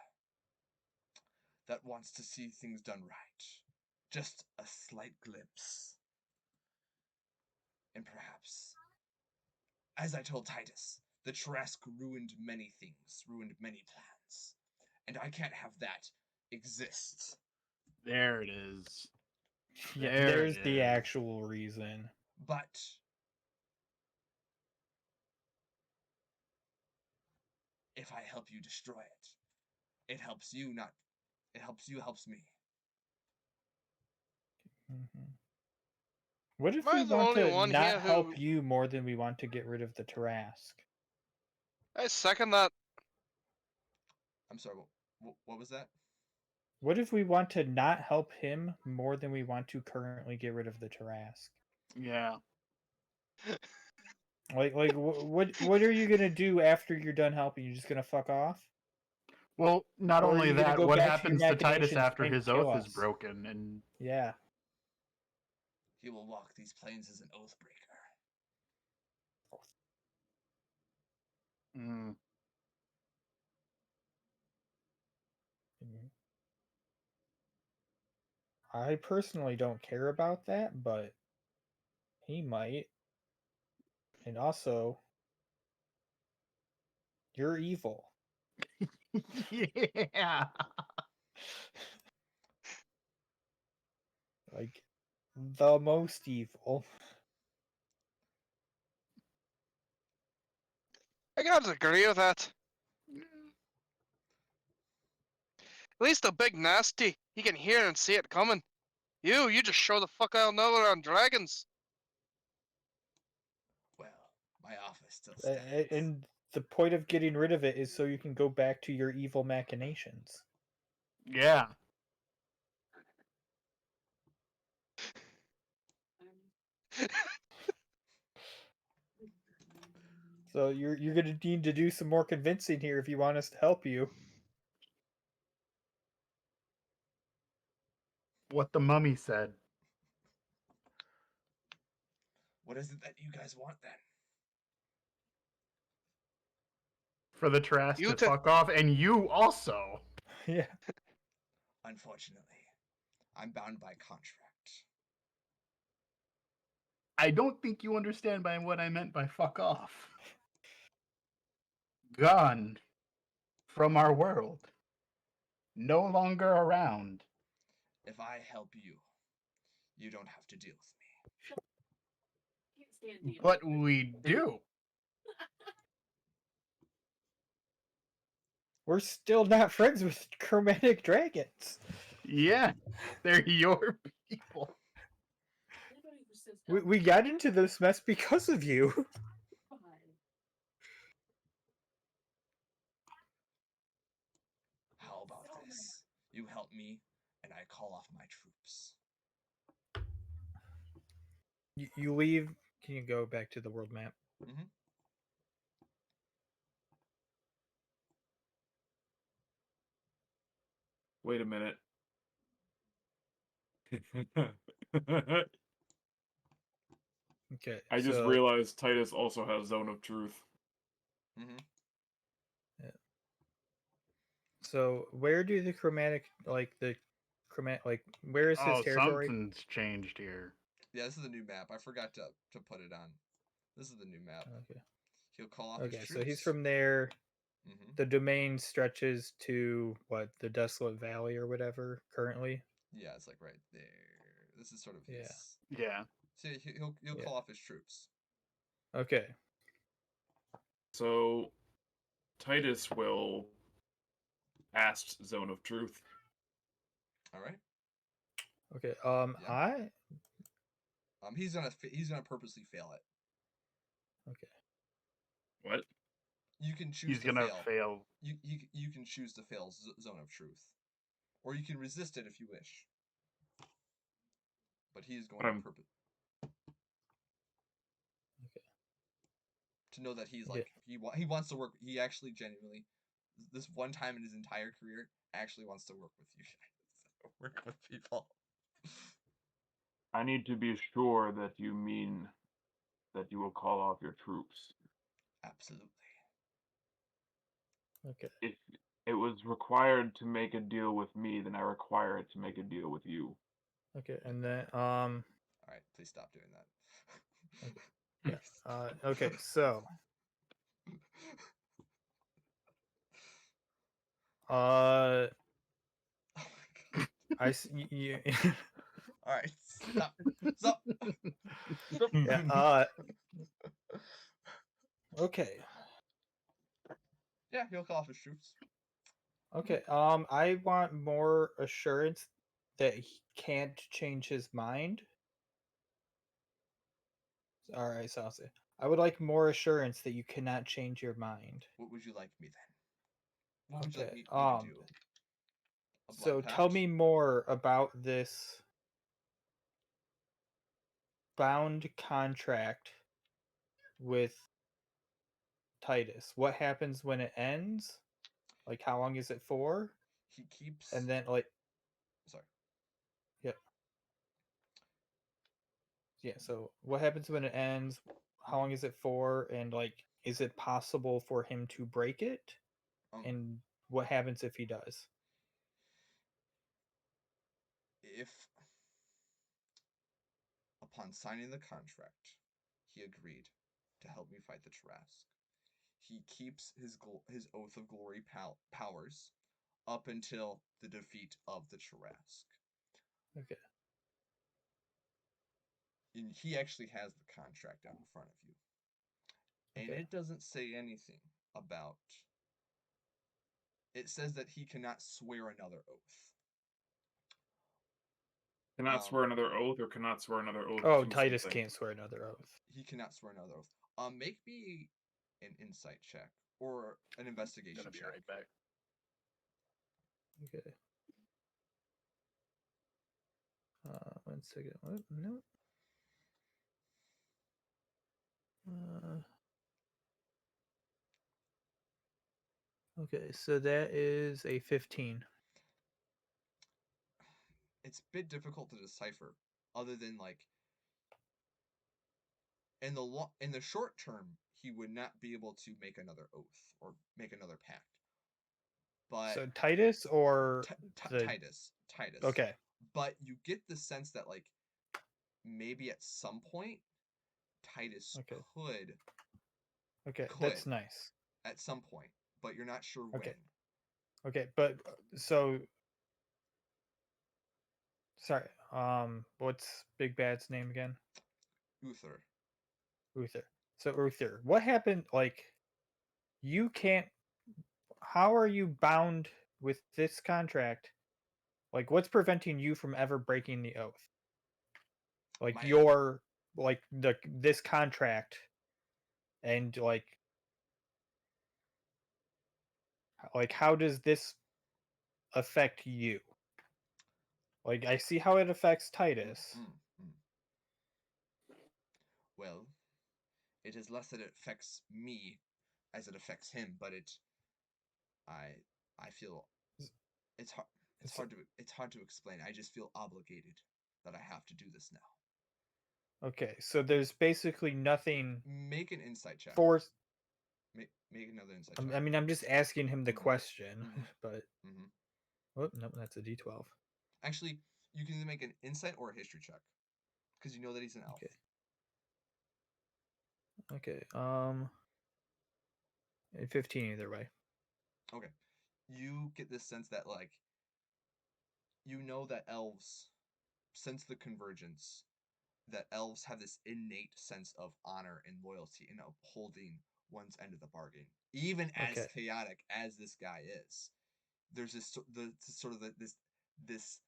that wants to see things done right. Just a slight glimpse. And perhaps, as I told Titus, the Trask ruined many things, ruined many plans. And I can't have that exist. There it is. Yeah, There there's it the is. actual reason. But if I help you destroy it, it helps you not. It helps you, helps me. Mhm. What if Am I we the want only to one not here help who- you more than we want to get rid of the Tarask? I second that. I'm sorry. What was that? What if we want to not help him more than we want to currently get rid of the Tarask? Yeah. What are you gonna do after you're done helping? You're just gonna fuck off? Well, not Or are only you gonna that, go what back to your happens to Titus machinations after and his kill oath is us? broken? And Yeah. He will walk these plains as an oathbreaker. mm, Mhm. I personally don't care about that, but he might. And also, you're evil. yeah. Like, the most evil. I gotta agree with that. At least the big nasty, he can hear and see it coming. You just show the fuck out nowhere on dragons. Well, my office still stands. And the point of getting rid of it is so you can go back to your evil machinations. Yeah. So you're gonna need to do some more convincing here if you want us to help you. What the mummy said. What is it that you guys want then? for the Trask You to t- fuck off, and you also. Yeah. Unfortunately, I'm bound by contract. I don't think you understand by what I meant by fuck off. Gone from our world. No longer around. If I help you, you don't have to deal with me. Can't stand dealing But with it. we do. We're still not friends with chromatic dragons. Yeah, they're your people. Anybody who says We got into this mess because of you. fine. How about this? You help me, and I call off my troops. You leave. Can you go back to the world map? Mhm. Wait a minute. Okay. I just so, realized Titus also has Zone of Truth. Mm-hmm. So where do the chromatic where is his Oh, territory? something's changed here. Yeah, this is the new map. I forgot to put it on. This is the new map. Okay. He'll call off his Okay, troops. so he's from there. Mm-hmm. The domain stretches to what, the Desolate Valley or whatever currently. Yeah, it's like right there. This is sort of his. Yeah. Yeah. So he'll Yeah. call off his troops. Okay. So Titus will ask Zone of Truth. All right. Okay. Yeah. He's gonna purposely fail it. Okay. What? You can choose He's to gonna fail. fail. You can choose to fail Zone of Truth, or you can resist it if you wish. But he is going to purpose to know that he's like he wants to work. He actually genuinely, this one time in his entire career, actually wants to work with you guys. Work with people. I need to be sure that you mean that you will call off your troops. Absolutely. Okay. If it was required to make a deal with me, then I require it to make a deal with you. Okay. And then All right, please stop doing that. yeah. Okay. So Oh my god. I s- y- y- All right, stop. Stop. Stop. yeah. Okay. Yeah, he'll call off his troops. Okay. I want more assurance that he can't change his mind. All right, Saucy. I would like more assurance that you cannot change your mind. What would you like me then? What would you like Okay. me to do? A So blood tell pact? me more about this bound contract with Titus. What happens when it ends? Like, how long is it for? He keeps. And then, like, Sorry. yeah. So what happens when it ends? How long is it for? And like, is it possible for him to break it? And what happens if he does? If upon signing the contract, he agreed to help me fight the Trask, he keeps his oath of glory powers up until the defeat of the Trask. Okay. And he actually has the contract out in front of you. And Okay. it doesn't say anything about. It says that he cannot swear another oath. Cannot swear another oath, or cannot swear another oath. Oh, to Titus something? can't swear another oath. He cannot swear another oath. Make me an insight check or an investigation Gonna be check. right back. Okay. 1 second. What? No. Okay, so that is a 15. It's a bit difficult to decipher, other than like in the short term, he would not be able to make another oath or make another pact. But So Titus or the Titus. okay. But you get the sense that like maybe at some point Titus Okay. could Okay, Could. that's nice. at some point, but you're not sure Okay. when. Okay, but so sorry. What's Big Bad's name again? Uther. Uther. So Uther, what happened? Like, you can't. How are you bound with this contract? Like, what's preventing you from ever breaking the oath? Like My- your like this contract, and like how does this affect you? Like, I see how it affects Titus. Mm. Well, it is less that it affects me as it affects him, but I feel it's hard. It's hard to explain. I just feel obligated that I have to do this now. Okay, so there's basically nothing Make an insight check. forced. Make another insight check. I mean, I'm just asking him the Mhm. question, Mhm. but Mhm. oh no, that's a D12. Actually, you can either make an insight or a history check, because you know that he's an elf. Okay. Okay. 15 either way. Okay. You get this sense that like you know that elves, since the convergence, that elves have this innate sense of honor and loyalty in upholding one's end of the bargain, even as Okay. chaotic as this guy is. There's this this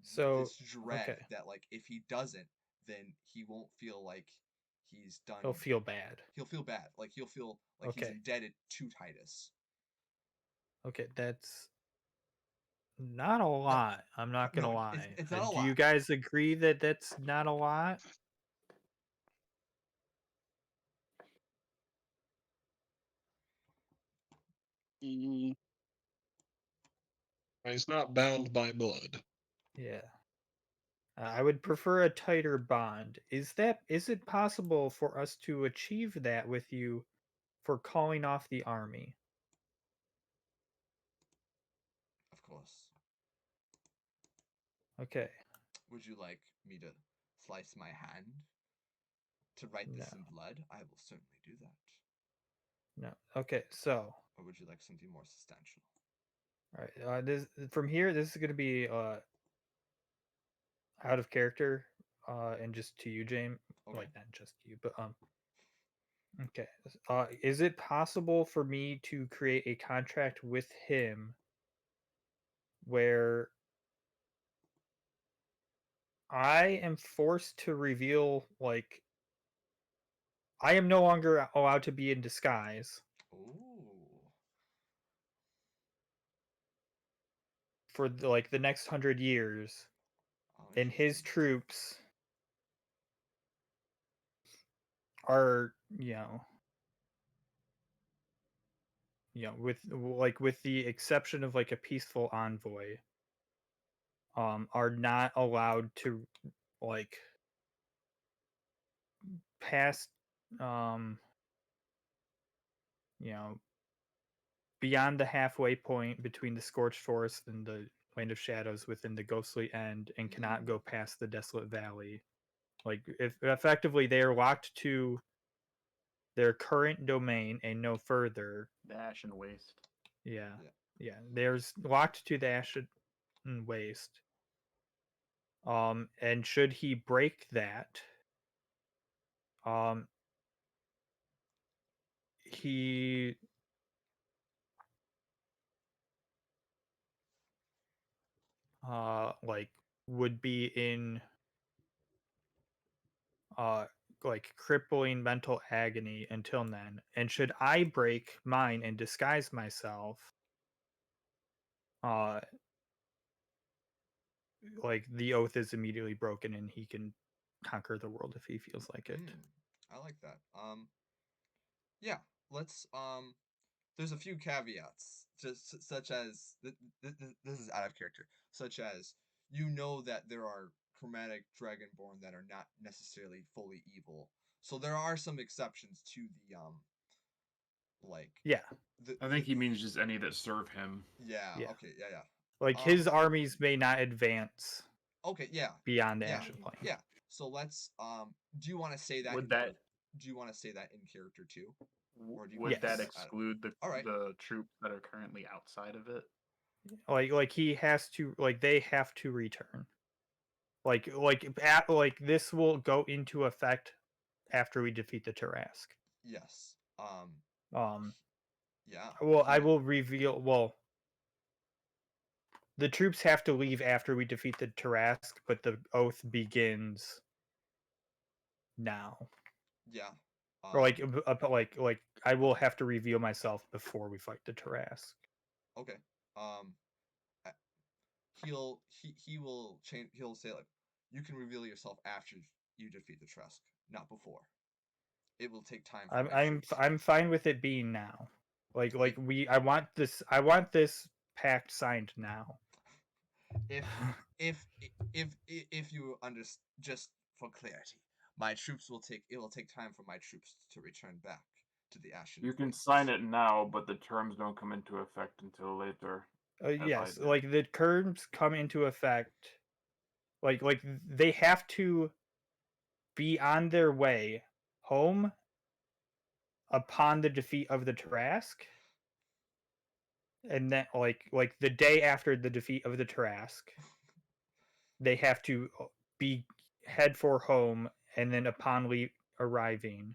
So this dread okay, that like if he doesn't, then he won't feel like he's done. he'll feel bad. He'll feel bad. Like he'll feel like he's Okay. indebted to Titus. Okay, that's not a lot. I'm not gonna No, lie. it's not a Do you lot. guys agree that that's not a lot? Mm. He's not bound by blood. Yeah. I would prefer a tighter bond. Is it possible for us to achieve that with you for calling off the army? Of course. Okay. Would you like me to slice my hand to write this No. in blood? I will certainly do that. No. Okay, so Or would you like something more substantial? all right. This from here. This is gonna be out of character, and just to you, James. Okay. Like not just to you, but Okay. Is it possible for me to create a contract with him where I am forced to reveal, like, I am no longer allowed to be in disguise Ooh. for the next 100 years, Oh, and his interesting. troops are, with the exception of like a peaceful envoy, are not allowed to like pass, um, you know, beyond the halfway point between the scorched forest and the land of shadows within the ghostly end, and cannot go past the desolate valley. Like, if effectively they are locked to their current domain and no further. The Ashen Waste. Yeah. Yeah. Yeah. There's locked to the Ashen Waste. And should he break that, he like would be in like crippling mental agony until then. And should I break mine and disguise myself, uh like the oath is immediately broken and he can conquer the world if he feels like it. I like that. Yeah. Let's there's a few caveats, just such as this is out of character, such as you know that there are chromatic dragonborn that are not necessarily fully evil, So there are some exceptions to the like Yeah, I think he means just any that serve him. yeah, Yeah. okay, yeah. like his Um, armies may not advance Okay, yeah. beyond the Yeah, action plane. Yeah. So let's do you want to say that Would in that do you want to say that in character too? Or do you would want that Yes. exclude the All right. the troops that are currently outside of it? Like he has to, like they have to return. Like this will go into effect after we defeat the Tarask. Yes. Yeah. Well, I he- will reveal. Well, the troops have to leave after we defeat the Tarask, but the oath begins now. Yeah. Or like I will have to reveal myself before we fight the Tarask. Okay. uh, he will change. He'll say like, you can reveal yourself after you defeat the Trusk, not before. It will take time. For my troops. I'm fine with it being now. Like I want this pact signed now. if if you understand, just for clarity, my troops will take. It will take time for my troops to return back to the Ashen. You can Flames. sign it now, but the terms don't come into effect until later. Yes, did. like the terms come into effect. Like they have to be on their way home upon the defeat of the Tarask, and then like the day after the defeat of the Tarask, they have to be head for home, and then upon arriving,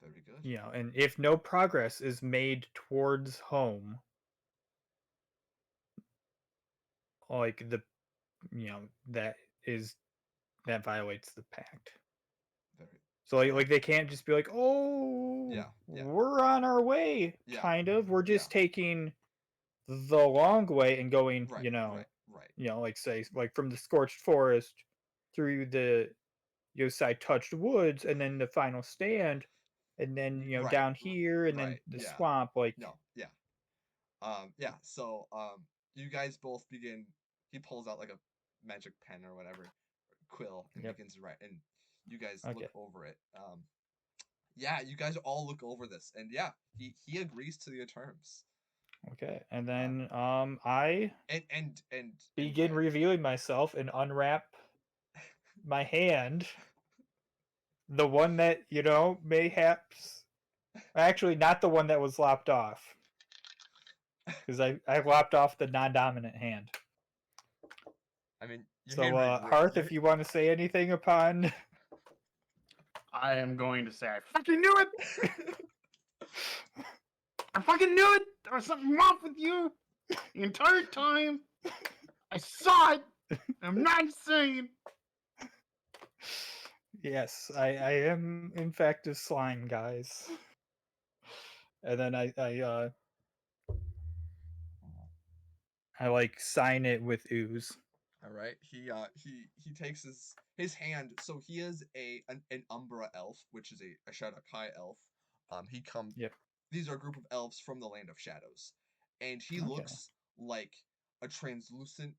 Very good. you know, and if no progress is made towards home, like that violates the pact. Very. So like they can't just be like, oh, Yeah. we're on our way. Yeah. Kind of. We're just taking the long way and going, Right. Right. like say like from the scorched forest through the Yosai touched woods, and then the final stand, and then Right, down here, and then right, the yeah. swamp. Like No. Yeah. Yeah. So you guys both begin. He pulls out like a magic pen or whatever, quill, and Yep. begins to write. And you guys Okay. look over it. Yeah, you guys all look over this, and yeah, he agrees to the terms. Okay, and then I And begin Brad- revealing myself and unwrap my hand. The one that, mayhaps. Actually, not the one that was lopped off. Because I lopped off the non dominant hand. I mean, your So, hand regret- Hearth, your- if you want to say anything upon. I am going to say, I fucking knew it! I fucking knew it! There was something wrong with you! The entire time! I saw it! I'm not insane! Yes, I am, in fact, a slime, guys. And then I like sign it with ooze. All right. He takes his hand. So he is an Umbra elf, which is a Shadowkai elf. He comes. Yep. These are a group of elves from the Land of Shadows, and he Okay. looks like a translucent.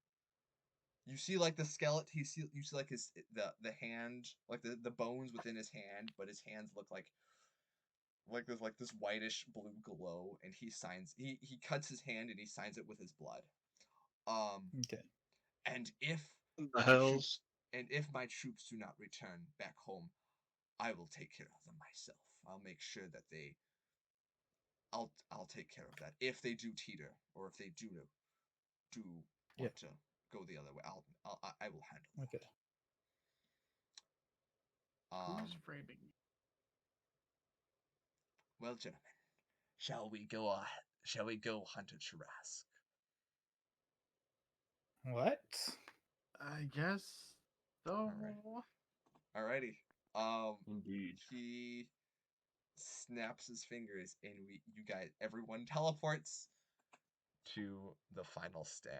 You see like the skeleton. You see like the hand, like the bones within his hand, but his hands look like this whitish blue glow, and he cuts his hand and he signs it with his blood. Okay. And if The my hells. and if my troops do not return back home, I will take care of them myself. I'll make sure that I'll take care of that. If they do teeter, or if they do want to go the other way, I will handle that. Okay. Who's framing me? Well, gentlemen, shall we go hunt a Tarask? What? I guess so. Alrighty. Indeed. He snaps his fingers, and everyone teleports to the final stand.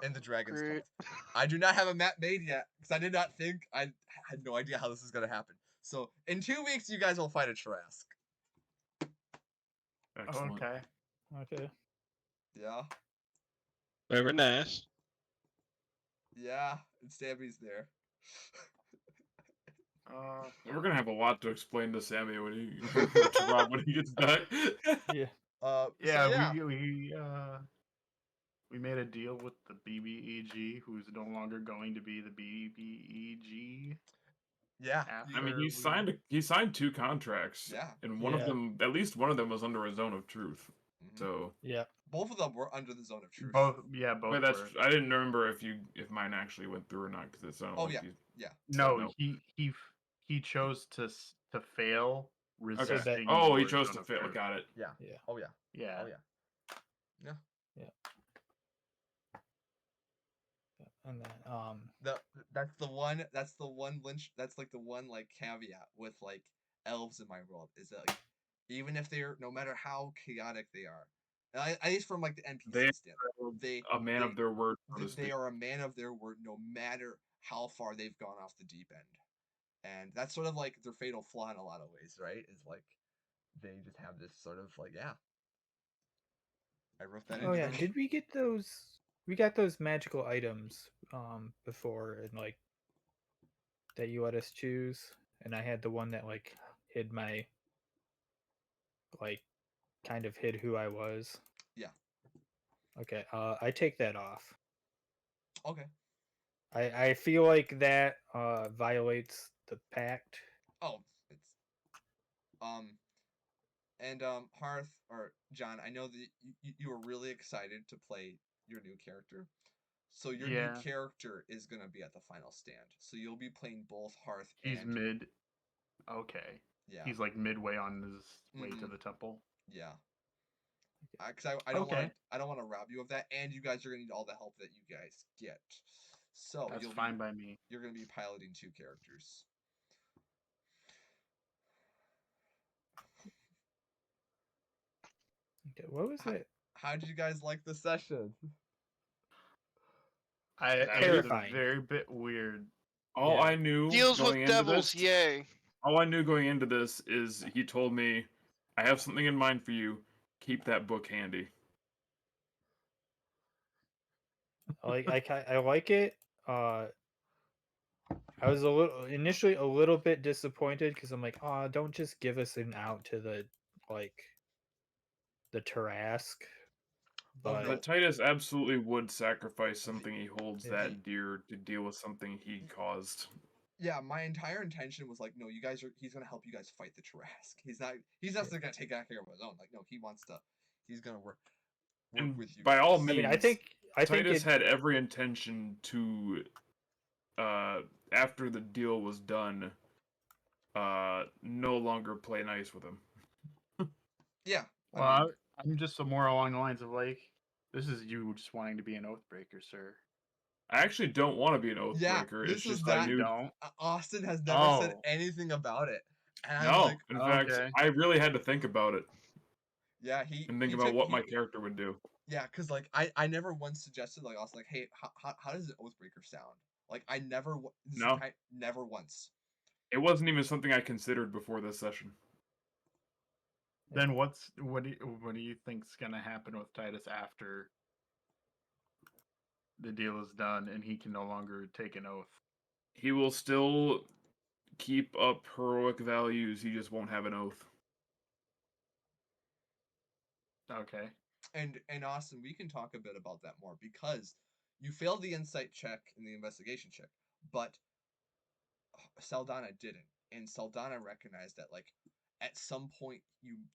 In the Dragon's Great. Cult. I do not have a map made yet, because I did not think, I had no idea how this is going to happen. So, in 2 weeks, you guys will fight a Tarask. Excellent. Okay. Yeah. Very nice. Yeah. and Sammy's there. We're gonna have a lot to explain to Sammy when he to Rob when he gets back. Yeah. Yeah, So yeah. we made a deal with the BBEG, who's no longer going to be the BBEG. Yeah. After I mean, we- he signed 2 contracts. Yeah. And one of Yeah. them, at least one of them, was under a zone of truth. Mhm. So, Yeah. Both of them were under the zone of truth. both but that's were. I didn't remember if mine actually went through or not because it sounded Oh, like yeah. he Yeah. No, no. he chose to fail, Okay. resisting. Oh, he your chose zone to of fail. truth. Got it. Yeah. Yeah. Oh yeah. Yeah. Oh yeah. And then That's the one lynch. That's like the one like caveat with like elves in my world is that like even if they're no matter how chaotic they are, at least from like the NPC They standpoint, they A man of their word, so to they speak. are a man of their word no matter how far they've gone off the deep end. And that's sort of like their fatal flaw in a lot of ways, right? Is like they just have this sort of like, yeah. I wrote that in. oh yeah, did we get those? We got those magical items before, and like that you let us choose, and I had the one that like hid my like kind of hid who I was. Yeah. Okay, I take that off. Okay. I feel like that violates the pact. Oh, it's and Harth or John, I know that you were really excited to play your new character. So your Yeah. new character is gonna be at the final stand. So you'll be playing both Harth He's and mid. Okay. yeah. He's like midway on his way to Mhm. the temple. Yeah. Because I don't Okay. want to rob you of that, and you guys are gonna need all the help that you guys get. So That's you'll fine by me. you're gonna be piloting 2 characters. Okay, what was it? How did you guys like the session? It was a Terrifying. very bit weird. All Yeah. I knew Deals with going into devils, this, yay. all I knew going into this is he told me, "I have something in mind for you. Keep that book handy." I like it. I was initially a little bit disappointed because I'm like, oh, don't just give us an out to the like the Tarask. But But Titus absolutely would sacrifice something he holds Yeah. that dear to deal with something he caused. Yeah, my entire intention was like, no, he's gonna help you guys fight the Tarask. He's not gonna take care of his own. Like, no, he's gonna work And with you by guys. all I mean, I means, think Titus had every intention to, after the deal was done, no longer play nice with him. Yeah. Well, I'm just more along the lines of like, this is you just wanting to be an Oathbreaker, sir. I actually don't want to be an Yeah, Oathbreaker. this It's is just that- I knew. Don't. Austin has never said Oh. anything about it. And I'm No, like, in fact, Okay. I really had to think about it yeah, and think he about took- what he- my character would do. Yeah, because like I never once suggested like I was like, hey, how does an Oathbreaker sound? Like I never No. never once. It wasn't even something I considered before this session. Then what do you think's gonna happen with Titus after the deal is done and he can no longer take an oath? He will still keep up heroic values. He just won't have an oath. Okay. And Austin, we can talk a bit about that more because you failed the insight check and the investigation check, but Saldana didn't, and Saldana recognized that like at some point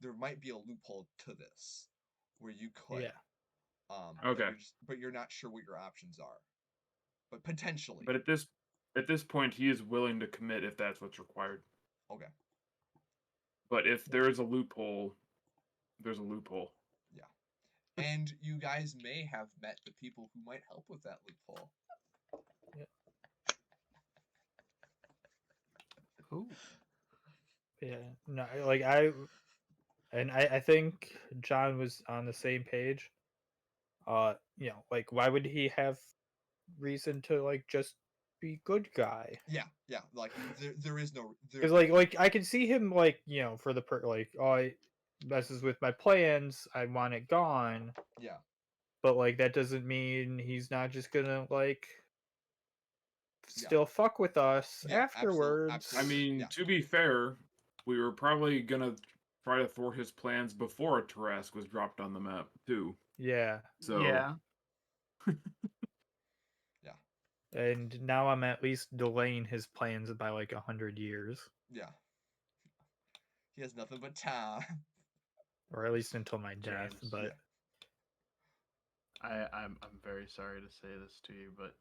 there might be a loophole to this where you could. Yeah. Okay. But you're not sure what your options are. But potentially. But at this point, he is willing to commit if that's what's required. Okay. But if there is a loophole, there's a loophole. Yeah. And you guys may have met the people who might help with that loophole. Ooh. Yeah, no, like I think John was on the same page. You know, like why would he have reason to like just be good guy? Yeah. Like there is no Because like I can see him like for the like it messes with my plans. I want it gone. Yeah. But like that doesn't mean he's not just gonna like still fuck with us Yeah, afterwards. I absolutely. mean, Yeah. to be fair, we were probably gonna try to thwart his plans before a Tarrasque was dropped on the map too. Yeah. So Yeah. And now I'm at least delaying his plans by like 100 years. Yeah. He has nothing but time. Or at least until my death. James, But I'm very sorry to say this to you, but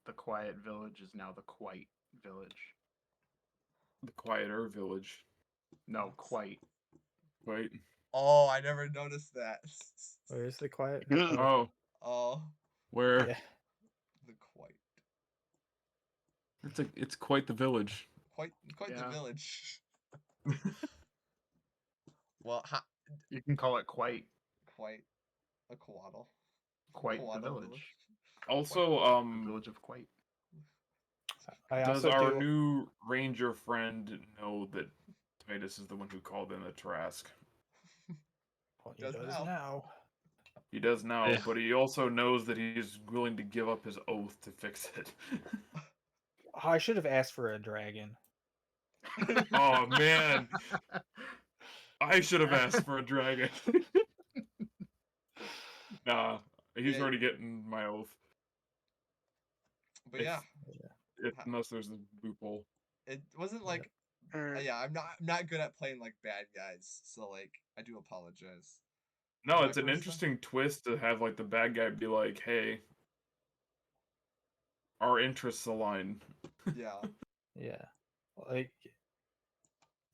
the Quiet Village is now the Quite Village. the quieter village. No, Quite. Wait. Oh, I never noticed that. where's the quiet? Oh, Oh, where Yeah. the quite it's quite the village. the Yeah. village. Well, You can call it Quite. quite a quaddle. Quite the Quaddle village. Also, The village of Quite. I does also our do. new ranger friend know that Titus is the one who called in the Tarrasque? Well, he does does now. now. He does now, Yeah. but he also knows that he's willing to give up his oath to fix it. Oh, I should have asked for a dragon. Oh man, I should have asked for a dragon. Nah, he's Yeah. already getting my oath. But yeah, Unless there's a loophole. it wasn't like Mm. yeah, I'm not good at playing like bad guys, so like I do apologize. No, My it's an first time? interesting twist to have like the bad guy be like, "Hey, our interests align." Yeah. Yeah. Like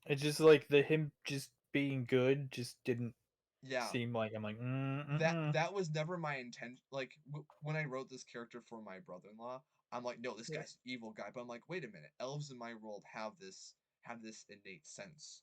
it's just like him just being good just didn't Yeah. seem like I'm like That was never my intention. Like when I wrote this character for my brother-in-law, I'm like, no, this Yeah. guy's an evil guy. But I'm like, wait a minute, elves in my world have this innate sense